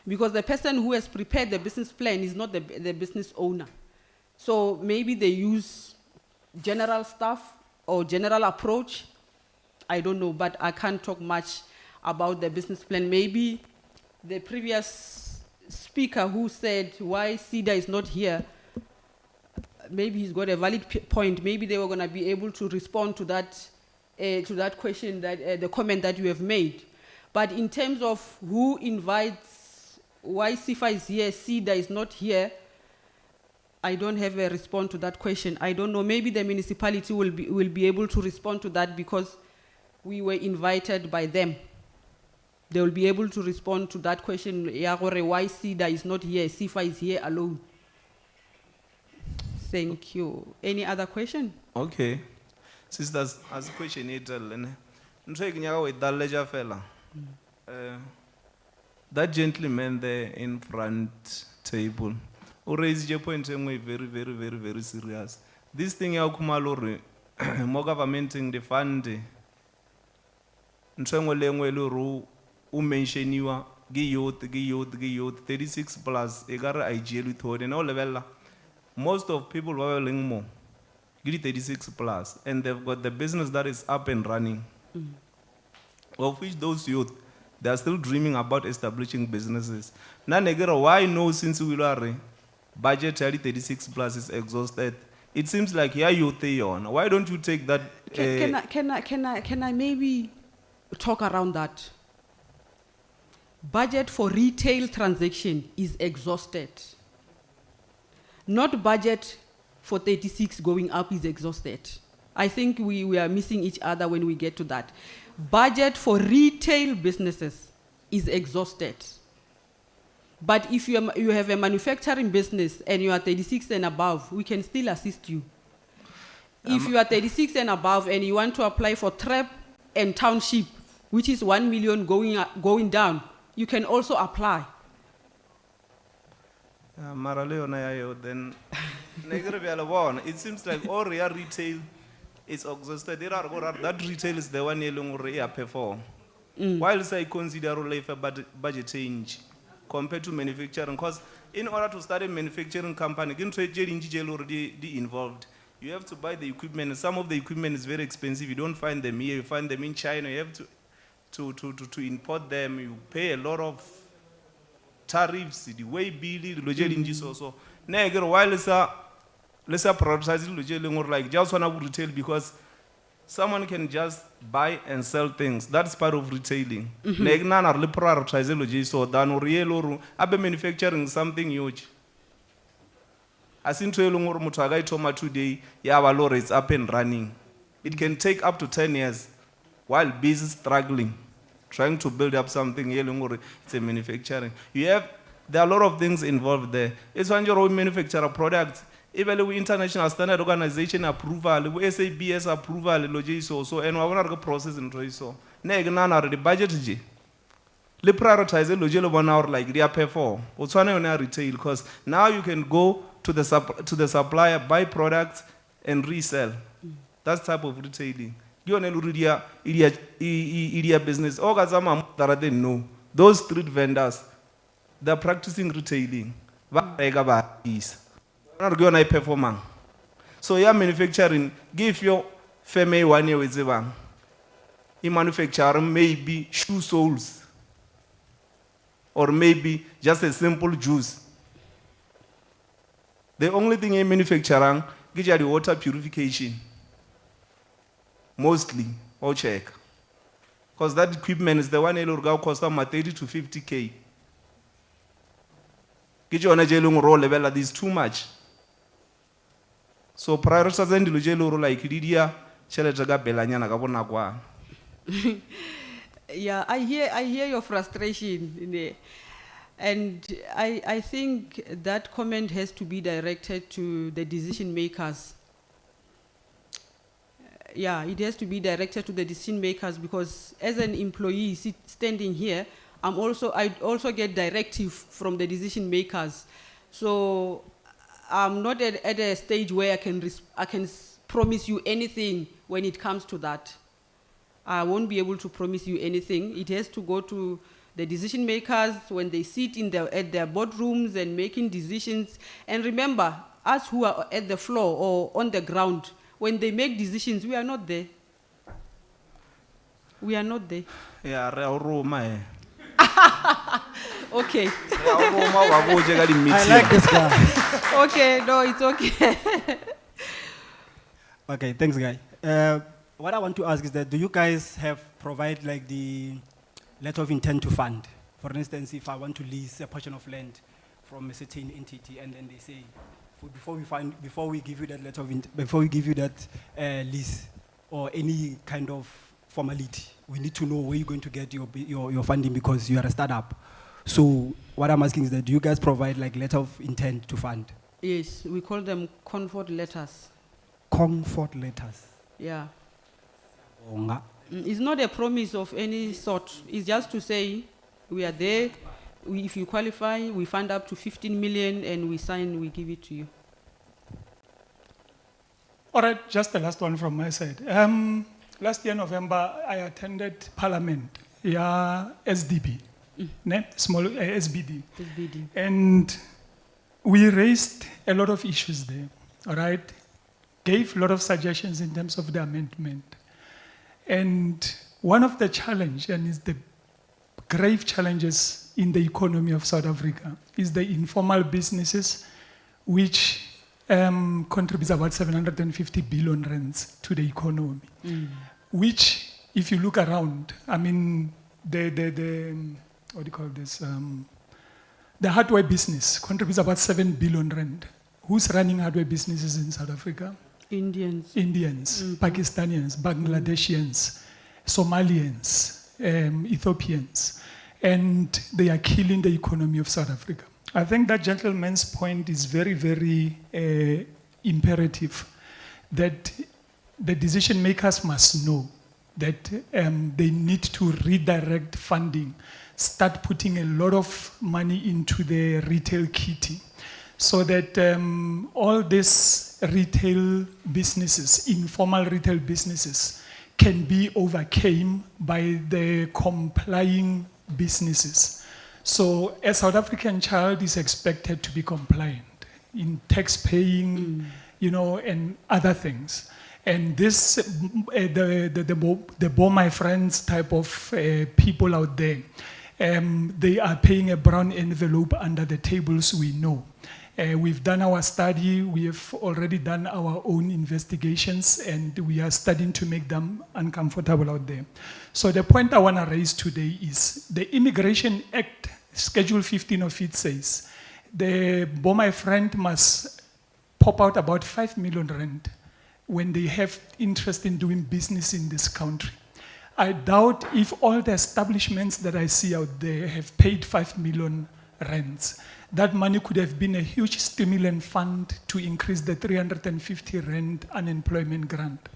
S1: Because the person who has prepared the business plan is not the business owner. So maybe they use general stuff or general approach. I don't know, but I can't talk much about the business plan. Maybe the previous speaker who said why Ceda is not here, maybe he's got a valid point. Maybe they were going to be able to respond to that question, the comment that you have made. But in terms of who invites, why Sefa is here, Ceda is not here, I don't have a response to that question. I don't know. Maybe the municipality will be able to respond to that because we were invited by them. They will be able to respond to that question. Why Ceda is not here? Sefa is here alone. Thank you. Any other question?
S6: Okay. Sisters, as a question, that gentleman there in front table, who raised your point very, very, very, very serious. This thing ya kumalore, mo governmenting the fund, ntsengo lengwe le ro u mentioniwa gi youth 36 plus egare IGL with hode na level. Most of people were more, 36 plus, and they've got the business that is up and running. Of which those youth, they are still dreaming about establishing businesses. Now, why no since we are budget 36 plus is exhausted? It seems like here you on. Why don't you take that?
S1: Can I maybe talk around that? Budget for retail transaction is exhausted. Not budget for 36 going up is exhausted. I think we are missing each other when we get to that. Budget for retail businesses is exhausted. But if you have a manufacturing business and you are 36 and above, we can still assist you. If you are 36 and above and you want to apply for TREP and township, which is 1 million going down, you can also apply.
S6: Then it seems like all real retail is exhausted. That retail is the one you pay for. Whilst I consider a budget change compared to manufacturing, because in order to start a manufacturing company, already involved. You have to buy the equipment. Some of the equipment is very expensive. You don't find them here. You find them in China. You have to import them. You pay a lot of tariffs, the way bill, the logic so. Negro, while let's prioritize the like just one of retail because someone can just buy and sell things. That's part of retailing. Negna are prioritize the logic so than real or abe manufacturing something huge. As in Tuelungor Mutagai Toma today, Yavalor is up and running. It can take up to 10 years while busy struggling, trying to build up something. It's a manufacturing. There are a lot of things involved there. It's when you manufacture a product, even with international standard organization approval, with SABS approval, so and we have a process in so. Negnana the budget. Le prioritize the 1 hour like they are pay for. What's one on retail because now you can go to the supplier, buy products and resell. That's type of retailing. You know, idia business. All guys that they know. Those street vendors, they're practicing retailing. So yeah, manufacturing. Give your family 1 year with the bank. In manufacturing, maybe shoe soles, or maybe just a simple juice. The only thing in manufacturing is the water purification. Mostly, or check. Because that equipment is the one that costs 30 to 50K. Get you on a jailung roll level that is too much. So prioritize the jail like Lydia, Chelajaga Belanyana Gabonagua.
S1: Yeah, I hear your frustration. And I think that comment has to be directed to the decision makers. Yeah, it has to be directed to the decision makers because as an employee standing here, I also get directive from the decision makers. So I'm not at a stage where I can promise you anything when it comes to that. I won't be able to promise you anything. It has to go to the decision makers when they sit at their boardrooms and making decisions. And remember, us who are at the floor or on the ground, when they make decisions, we are not there. We are not there.
S6: Yeah,
S1: okay.
S3: I like this guy.
S1: Okay, no, it's okay.
S3: Okay, thanks, guy. What I want to ask is that do you guys provide like the letter of intent to fund? For instance, if I want to lease a portion of land from a certain entity, and then they say, before we give you that letter of before we give you that lease or any kind of formality, we need to know where you're going to get your funding because you are a startup. So what I'm asking is that do you guys provide like letter of intent to fund?
S1: Yes, we call them comfort letters.
S3: Comfort letters.
S1: Yeah. It's not a promise of any sort. It's just to say we are there. If you qualify, we fund up to 15 million and we sign, we give it to you.
S2: All right, just the last one from my side. Last year, November, I attended Parliament, SDB, small SBD.
S1: SBD.
S2: And we raised a lot of issues there, all right? Gave a lot of suggestions in terms of the amendment. And one of the challenges, and is the grave challenges in the economy of South Africa, is the informal businesses, which contributes about 750 billion rands to the economy. Which, if you look around, I mean, what do you call this? The hardware business contributes about 7 billion rand. Who's running hardware businesses in South Africa?
S1: Indians.
S2: Pakistanians, Bangladeshians, Somalians, Ethiopians. And they are killing the economy of South Africa. I think that gentleman's point is very, very imperative, that the decision makers must know that they need to redirect funding, start putting a lot of money into the retail kitty, so that all these retail businesses, informal retail businesses, can be overcome by the complying businesses. So a South African child is expected to be compliant in tax paying, and other things. And this, the Bo My Friends type of people out there, They are paying a brown envelope under the tables we know. We've done our study, we have already done our own investigations, and we are starting to make them uncomfortable out there. So the point I want to raise today is the Immigration Act, Schedule 15 of it says, the Boma friend must pop out about 5 million rand when they have interest in doing business in this country. I doubt if all the establishments that I see out there have paid 5 million rands. That money could have been a huge stimulant fund to increase the 350 rand unemployment grant.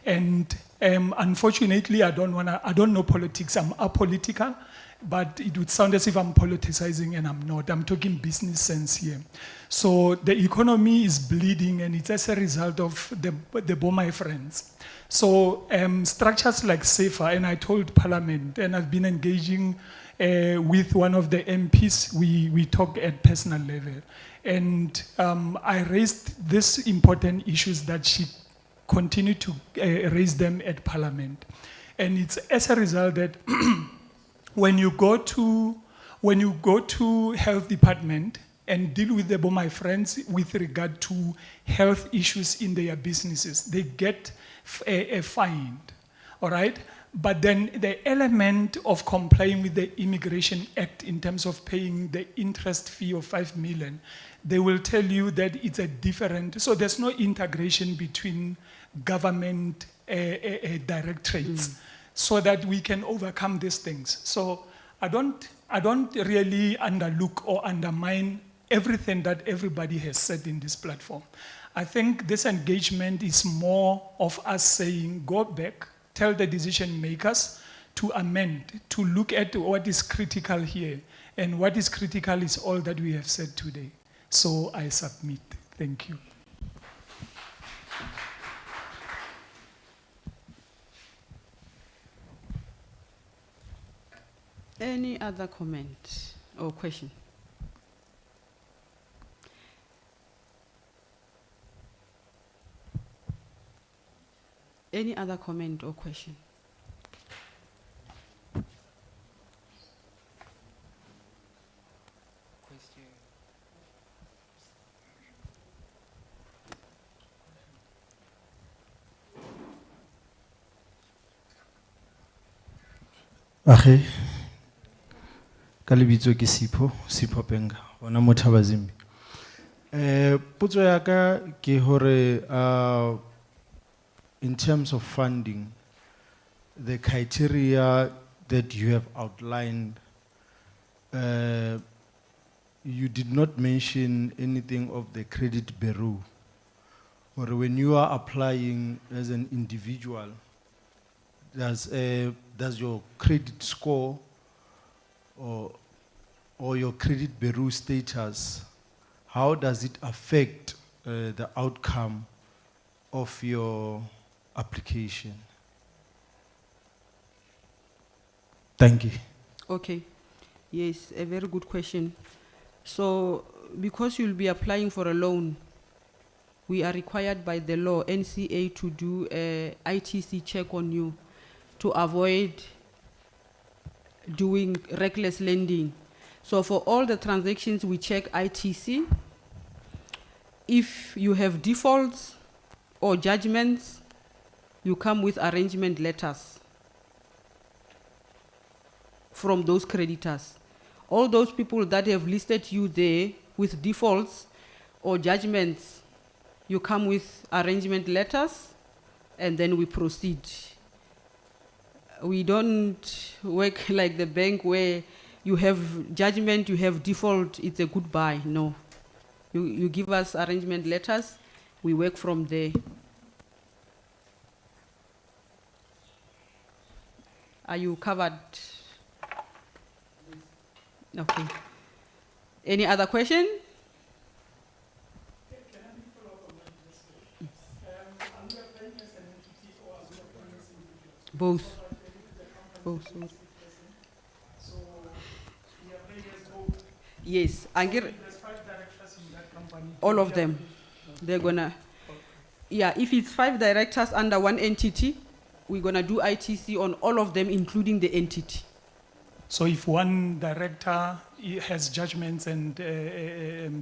S2: And unfortunately, I don't know politics, I'm apolitical, but it would sound as if I'm politicizing, and I'm not. I'm talking business sense here. So the economy is bleeding, and it's as a result of the Boma friends. So structures like Sefa, and I told Parliament, and I've been engaging with one of the MPs, we talk at personal level. And I raised these important issues that she continued to raise them at Parliament. And it's as a result that when you go to health department and deal with the Boma friends with regard to health issues in their businesses, they get a fine, all right? But then the element of complying with the Immigration Act in terms of paying the interest fee of 5 million, they will tell you that it's a different, so there's no integration between government directorates so that we can overcome these things. So I don't really underlook or undermine everything that everybody has said in this platform. I think this engagement is more of us saying, go back, tell the decision makers to amend, to look at what is critical here. And what is critical is all that we have said today. So I submit. Thank you.
S1: Any other comment or question? Any other comment or question?
S11: Ahe, kalibitso ke Sipho Penga, ona mo Thabazimbi. Potso ya ka ke hore in terms of funding, the criteria that you have outlined, you did not mention anything of the credit bureau. Or when you are applying as an individual, does your credit score or your credit bureau status, how does it affect the outcome of your application? Thank you.
S1: Okay. Yes, a very good question. So, because you'll be applying for a loan, we are required by the law, NCA, to do a ITC check on you to avoid doing reckless lending. So for all the transactions, we check ITC. If you have defaults or judgments, you come with arrangement letters from those creditors. All those people that have listed you there with defaults or judgments, you come with arrangement letters, and then we proceed. We don't work like the bank where you have judgment, you have default, it's a goodbye. No. You give us arrangement letters, we work from there. Are you covered? Okay. Any other question? Both. Both. Yes, all of them. They're gonna, yeah, if it's 5 directors under one entity, we're gonna do ITC on all of them, including the entity.
S2: So if one director has judgments and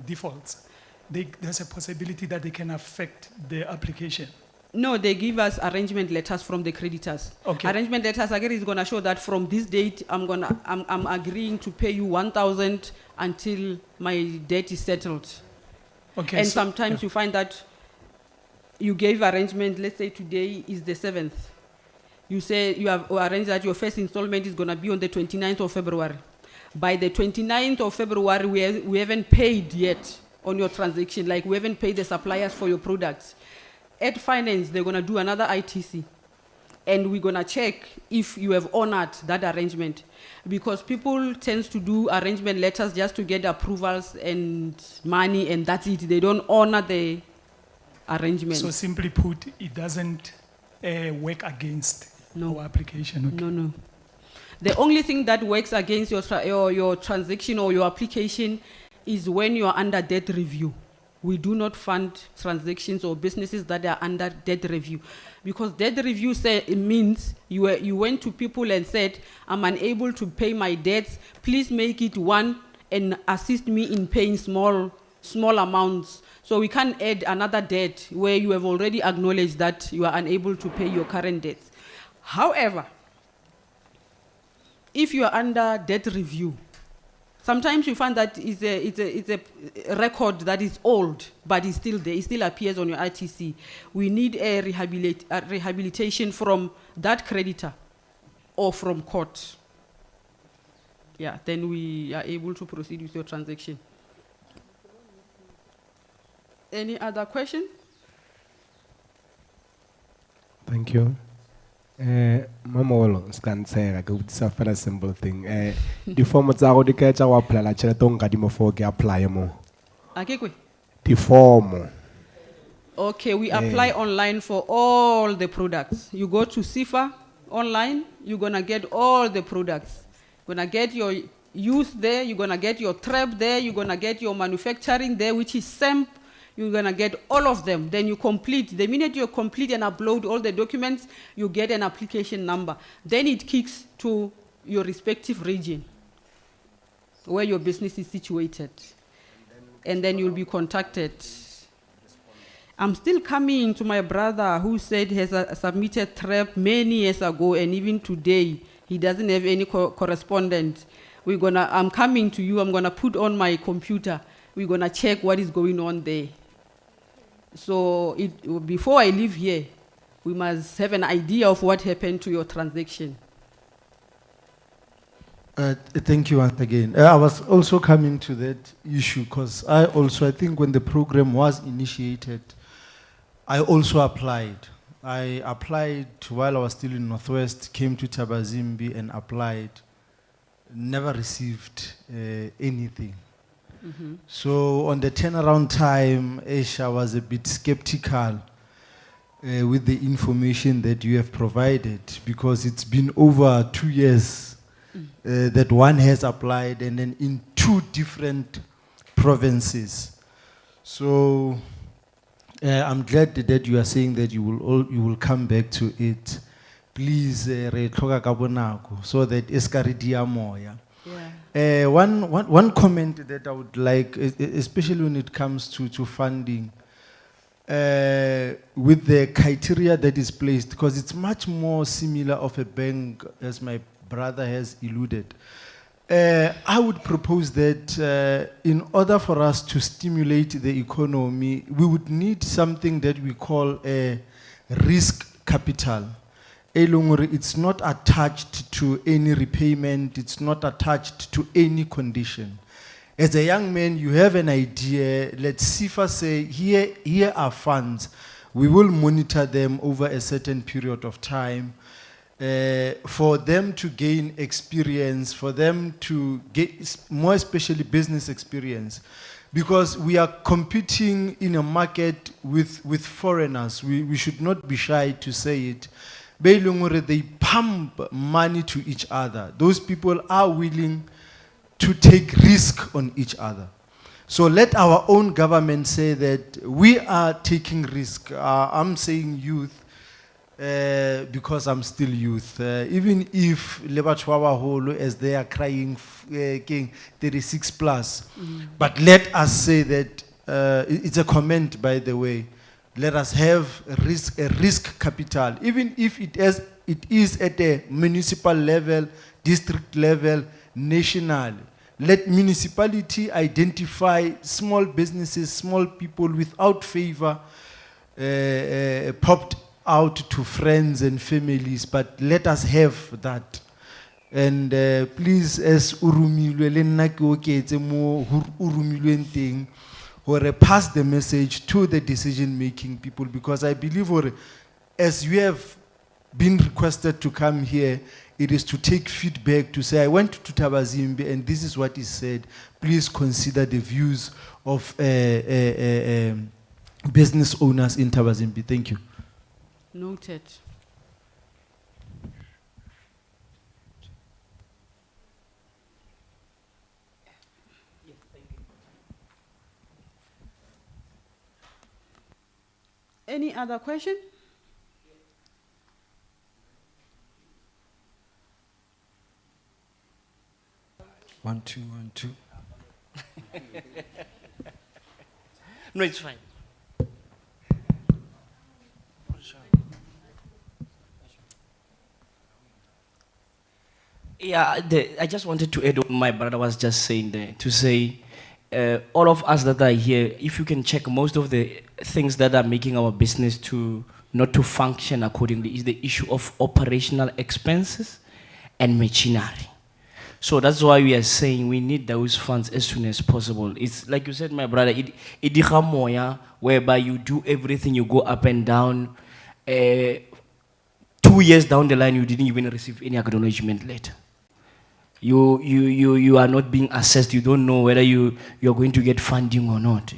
S2: defaults, there's a possibility that they can affect the application.
S1: No, they give us arrangement letters from the creditors.
S2: Okay.
S1: Arrangement letters again is going to show that from this date I'm agreeing to pay you 1,000 until my debt is settled.
S2: Okay.
S1: And
S2: so-
S1: sometimes you find that you gave arrangement, let's say today is the 7th. You say you have arranged that your first installment is going to be on the 29th of February. By the 29th of February, we haven't paid yet on your transaction, like we haven't paid the suppliers for your products. At finance, they're going to do another ITC. And we're going to check if you have honored that arrangement. Because people tend to do arrangement letters just to get approvals and money, and that's it. They don't honor the arrangement.
S2: So simply put, it doesn't work against
S1: No.
S2: our application. Okay.
S1: No. The only thing that works against your transaction or your application is when you are under debt review. We do not fund transactions or businesses that are under debt review. Because debt review it means you went to people and said, I'm unable to pay my debts. Please make it one and assist me in paying small amounts. So we can't add another debt where you have already acknowledged that you are unable to pay your current debts. However, if you are under debt review, sometimes you find that it's a record that is old, but it's still there. It still appears on your ITC. We need a rehabilitation from that creditor or from court. Yeah, then we are able to proceed with your transaction. Any other question?
S12: Thank you. Mamolo, scansera, go to a simple thing. The form of the catch our plan, I don't get him for apply more.
S1: Akekwe?
S12: The form.
S1: Okay, we apply online for all the products. You go to Sefa online, you're gonna get all the products. You're gonna get your youth there, you're gonna get your trap there, you're gonna get your manufacturing there, which is SEMP. You're gonna get all of them. Then you complete. The minute you complete and upload all the documents, you get an application number. Then it kicks to your respective region where your business is situated. And then you'll be contacted. I'm still coming to my brother who said he has submitted TREP many years ago, and even today, he doesn't have any correspondent. I'm coming to you, I'm gonna put on my computer. We're gonna check what is going on there. So before I leave here, we must have an idea of what happened to your transaction.
S11: Thank you once again. I was also coming to that issue because I think when the program was initiated, I also applied. I applied while I was still in Northwest, came to Thabazimbi and applied, never received anything.
S1: Mm-hmm.
S11: So on the turnaround time, Aisha was a bit skeptical with the information that you have provided, because it's been over 2 years that one has applied, and then in 2 different provinces. So I'm glad that you are saying that you will come back to it. Please, re tlhoka ka bonako so that eskaridi moya.
S1: Yeah.
S11: One comment that I would like, especially when it comes to funding, with the criteria that is placed, because it's much more similar of a bank, as my brother has alluded. I would propose that in order for us to stimulate the economy, we would need something that we call a risk capital. It's not attached to any repayment, it's not attached to any condition. As a young man, you have an idea, let's Sefa say, here are funds. We will monitor them over a certain period of time for them to gain experience, for them to get, more especially business experience. Because we are competing in a market with foreigners. We should not be shy to say it. They pump money to each other. Those people are willing to take risk on each other. So let our own government say that we are taking risk. I'm saying youth, because I'm still youth. Even if le batho ba baholo, as they are crying, king 36 plus. But let us say that it's a comment, by the way. Let us have a risk capital, even if it is at a municipal level, district level, national. Let municipality identify small businesses, small people without favor, popped out to friends and families, but let us have that. And please, as urumilwe le nna ke oketse mo urumilweng teng, or pass the message to the decision-making people, because I believe, or as you have been requested to come here, it is to take feedback, to say, I went to Thabazimbi and this is what is said. Please consider the views of business owners in Thabazimbi. Thank you.
S1: Noted. Any other question?
S13: One, two, 1, 2.
S9: No, it's fine. Yeah, I just wanted to add what my brother was just saying there, to say, all of us that are here, if you can check most of the things that are making our business to not to function accordingly is the issue of operational expenses and machinery. So that's why we are saying we need those funds as soon as possible. It's like you said, my brother, it whereby you do everything, you go up and down. 2 years down the line, you didn't even receive any acknowledgement letter. You are not being assessed. You don't know whether you're going to get funding or not.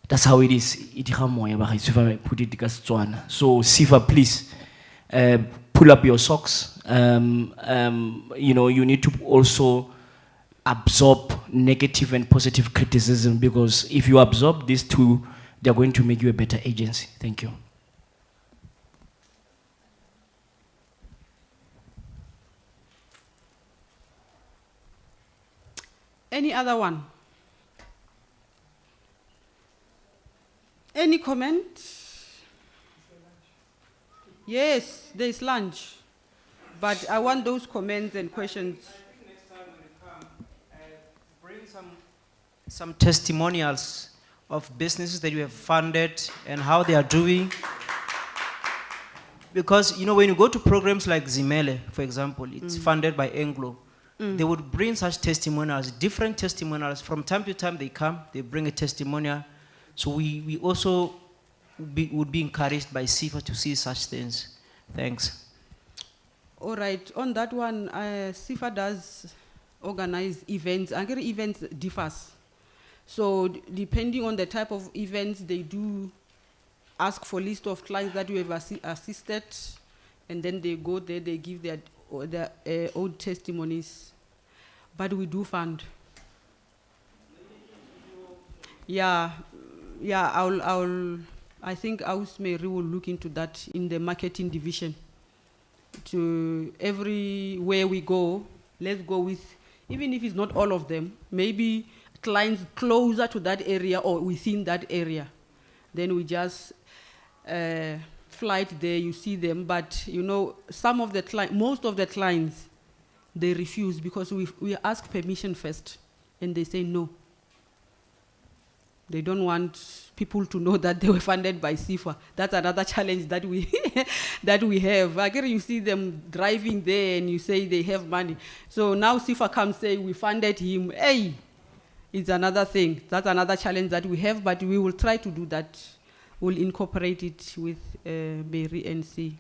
S9: That's how it is. If I put it so Sefa, please pull up your socks. You need to also absorb negative and positive criticism, because if you absorb these two, they're going to make you a better agency. Thank you.
S1: Any other one? Any comment? Yes, there is lunch. But I want those comments and questions.
S4: I think next time when you come, bring some testimonials of businesses that you have funded and how they are doing. Because, when you go to programs like Zimele, for example, it's funded by Anglo. They would bring such testimonials, different testimonials. From time to time they come, they bring a testimonial. So we also would be encouraged by Sefa to see such things. Thanks.
S1: All right, on that one, Sefa does organize events. Agri events differs. So depending on the type of events, they do ask for list of clients that you have assisted, and then they go there, they give their own testimonies. But we do fund. Yeah, I think Ausmeri will look into that in the marketing division. To everywhere we go, let's go with, even if it's not all of them, maybe clients closer to that area or within that area. Then we just flight there, you see them, but some of the most of the clients, they refuse because we ask permission first and they say no. They don't want people to know that they were funded by Sefa. That's another challenge that we that we have. Again, you see them driving there and you say they have money. So now Sefa comes say we funded him. Hey, it's another thing. That's another challenge that we have, but we will try to do that. We'll incorporate it with Mary and see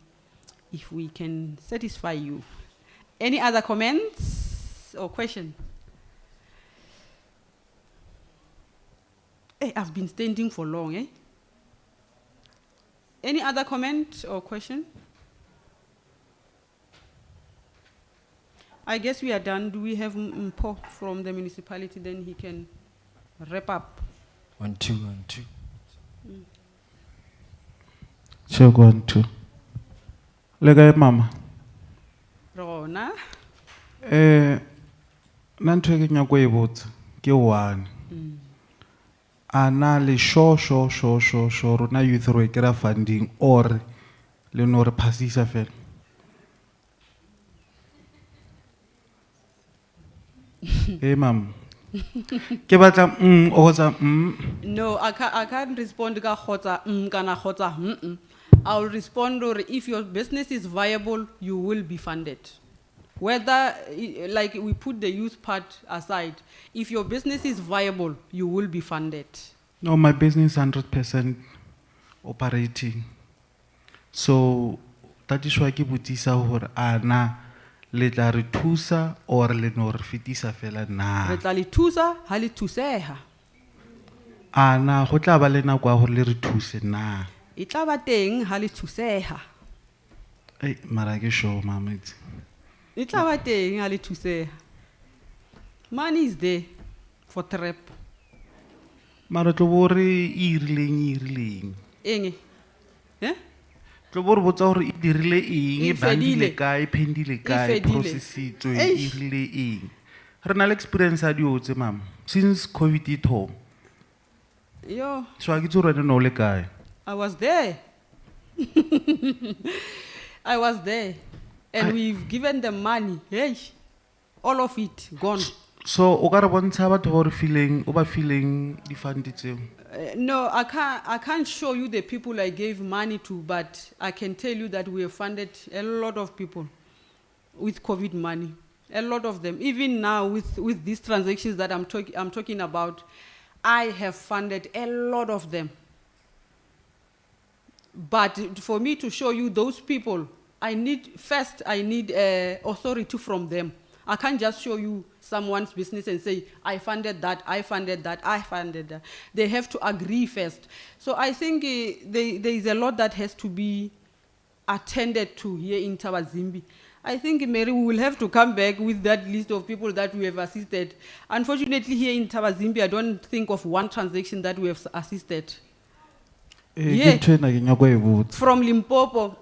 S1: if we can satisfy you. Any other comments or questions? Hey, I've been standing for long, eh? Any other comment or question? I guess we are done. Do we have Mpo from the municipality? Then he can wrap up.
S13: 1, 2, 1, 2.
S11: Check 1, 2. Lega mama.
S1: Rona.
S11: Nanto ke nyako e botsa ke one. Ana le sure rona youth ro kera funding or le no re phasisa fela. Hey mam. Ke batla o tsa
S1: No, I can't respond ka khotsa kana khotsa I'll respond or if your business is viable, you will be funded. Whether, like we put the youth part aside, if your business is viable, you will be funded.
S11: No, my business 100% operating. So that is why ke botsisa hore ana le tla re thusa or le no re fetisa fela na.
S1: Re tla le thusa, ha le thuseha.
S11: Ana go tla ba le nako ya hore le re thuse na.
S1: E tla ba teng ha le thuseha.
S11: Hey, mara ke sure mama it's.
S1: E tla ba teng ha le thuseha. Money is there for trap.
S11: Mara tlo bore irileng.
S1: Enge. Eh?
S11: Tlo bore botsa hore e dirile eng, e bandile
S1: fedile.
S11: kae, pendile kae,
S1: fedile.
S11: processitswe e irile eng. Re na le experience ya diotse mama since COVID it home.
S1: Yo,
S11: So a ke tso rena no le kae.
S1: I was there. I was there. And we've given them money. Hey, all of it gone.
S11: So o ka re bontsha batho ba re feeling o ba feeling di fund tseo.
S1: No, I can't show you the people I gave money to, but I can tell you that we have funded a lot of people with COVID money. A lot of them. Even now with these transactions that I'm talking about, I have funded a lot of them. But for me to show you those people, I need authority from them. I can't just show you someone's business and say, I funded that, I funded that, I funded that. They have to agree first. So I think there is a lot that has to be attended to here in Thabazimbi. I think, Mary, we will have to come back with that list of people that we have assisted. Unfortunately, here in Thabazimbi, I don't think of one transaction that we have assisted. Yeah. From Limpopo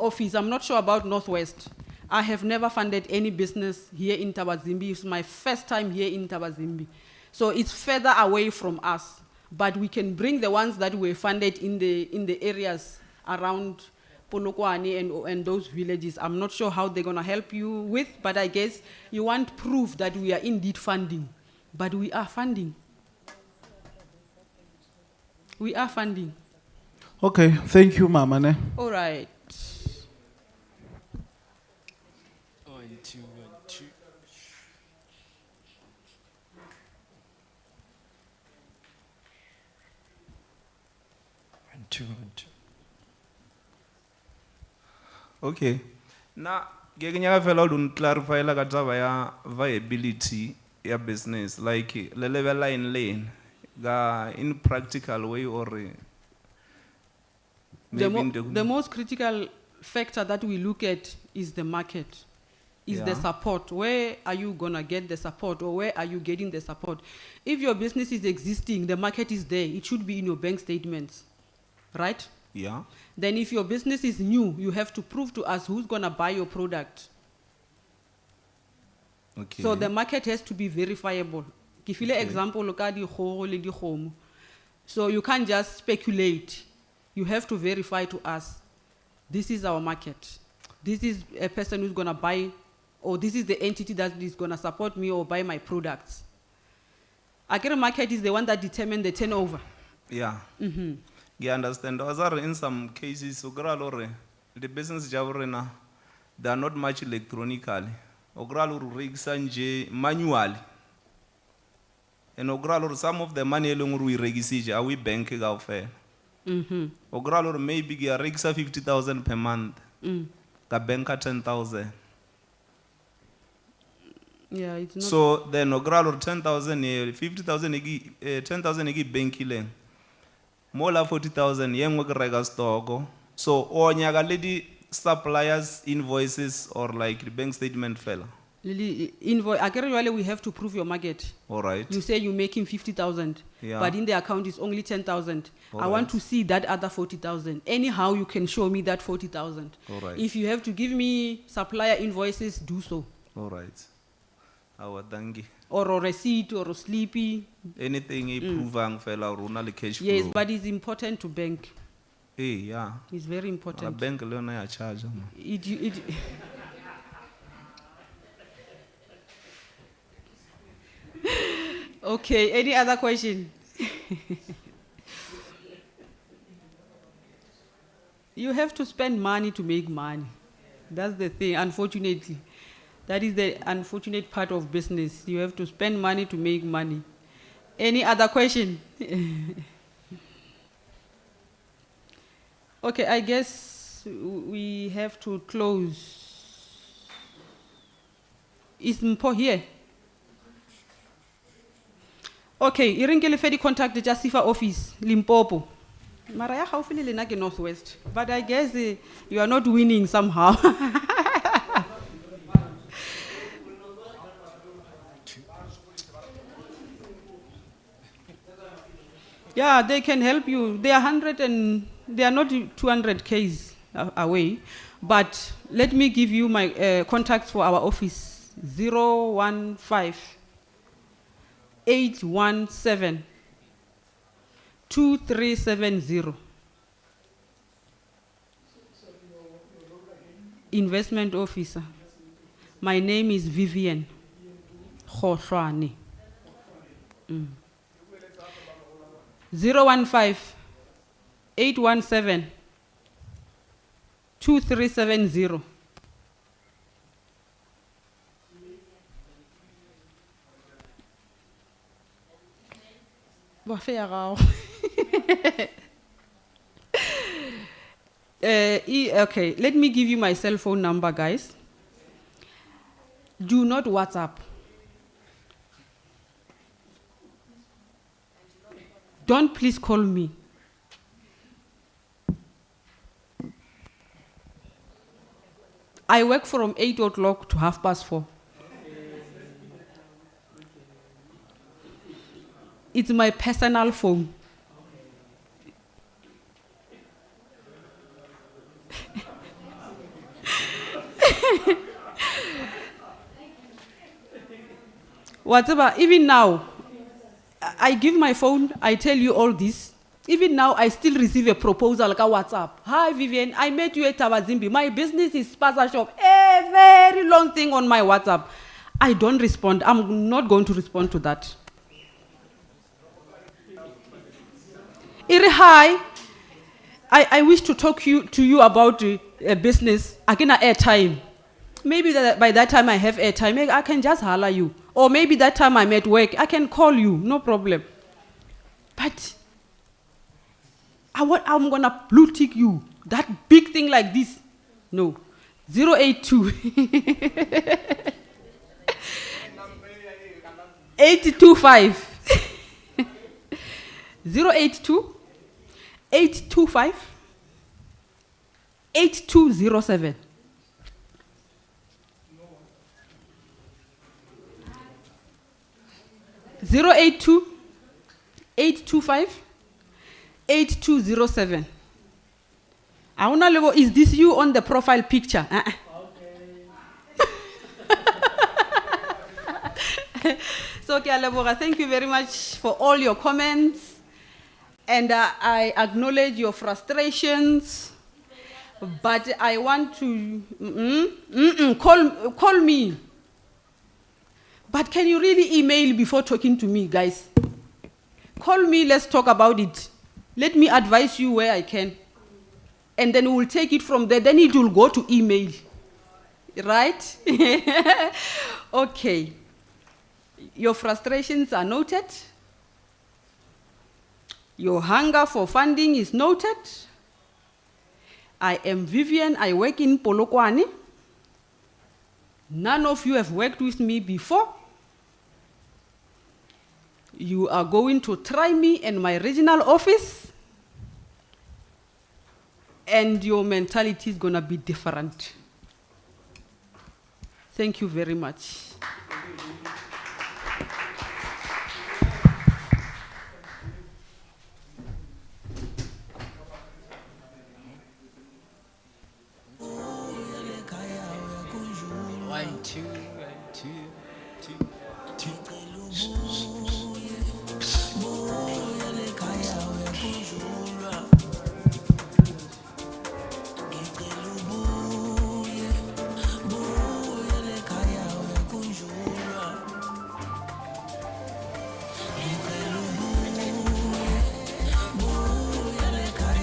S1: office, I'm not sure about Northwest. I have never funded any business here in Thabazimbi. It's my first time here in Thabazimbi. So it's further away from us. But we can bring the ones that were funded in the areas around Polokwane and those villages. I'm not sure how they're going to help you with, but I guess you want proof that we are indeed funding. But we are funding. We are funding.
S11: Okay, thank you mama ne.
S1: All right.
S9: 1, 2, 1, 2. 1, 2, 1, 2.
S6: Okay. Na ke nyaka fela o clarify la ka taba ya viability ya business like le level line lane ga in practical way or
S1: The most critical factor that we look at is the market, is the support. Where are you going to get the support, or where are you getting the support? If your business is existing, the market is there. It should be in your bank statements, right?
S6: Yeah.
S1: Then if your business is new, you have to prove to us who's going to buy your product.
S6: Okay.
S1: So the market has to be verifiable. Give you an example, look at the home. So you can't just speculate. You have to verify to us, this is our market. This is a person who's going to buy, or this is the entity that is going to support me or buy my products. Agri market is the one that determines the turnover.
S6: Yeah.
S1: Mm-hmm.
S6: You understand? In some cases, the business they are not much electronically. Manually. And some of the money we register, are we bank out fair? Mm-hmm. Maybe you register 50,000 per month. The bank 10,000.
S1: Yeah, it's not.
S6: So then 10,000, 50,000, 10,000 bank. More than 40,000 young worker stock. So, or nyaga lady suppliers invoices or like the bank statement fella.
S1: Invoice. We have to prove your market.
S6: All right.
S1: You say you're making 50,000,
S6: Yeah.
S1: but in the account is only 10,000.
S6: All
S1: I want
S6: right.
S1: to see that other 40,000. Anyhow, you can show me that 40,000.
S6: All right.
S1: If you have to give me supplier invoices, do so.
S6: All right. Our dangi.
S1: Or a receipt or a sleepy.
S6: Anything improving fela runa le cash flow.
S1: Yes, but it's important to bank.
S6: Yeah.
S1: It's very
S6: A
S1: important.
S6: bank leona ya charge.
S1: It Okay, any other question? You have to spend money to make money. That's the thing, unfortunately. That is the unfortunate part of business. You have to spend money to make money. Any other question? Okay, I guess we have to close. Is Mpo here? Okay, Iringele Fedi contacted just Sefa office, Limpopo. Maraya hopefully Lenake Northwest. But I guess you are not winning somehow. Yeah, they can help you. They are they are not 200 Ks away. But let me give you my contacts for our office. 015 817 2370. Investment officer. My name is Vivian Khoshwane. 015 817 2370. Okay, let me give you my cell phone number, guys. Do not WhatsApp. Don't please call me. I work from 8 o'clock to 4:30. It's my personal phone. Whatever, even now, I give my phone, I tell you all this. Even now, I still receive a proposal like a WhatsApp. Hi, Vivian, I met you at Thabazimbi. My business is spaza shop. A very long thing on my WhatsApp. I don't respond. I'm not going to respond to that. Hi, I wish to talk to you about a business. Again, airtime. Maybe by that time I have airtime. Maybe I can just holler you. Or maybe that time I'm at work, I can call you, no problem. But I'm gonna blue tick you. That big thing like this. No. 082 825 082 825 8207. Zero 82 825 8207. Is this you on the profile picture? So, thank you very much for all your comments. And I acknowledge your frustrations. But I want to call me. But can you really email before talking to me, guys? Call me, let's talk about it. Let me advise you where I can. And then we'll take it from there. Then it will go to email. Right? Okay. Your frustrations are noted. Your hunger for funding is noted. I am Vivian. I work in Polokwane. None of you have worked with me before. You are going to try me in my regional office, and your mentality is going to be different. Thank you very much.
S9: One, two, two.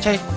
S4: Chai.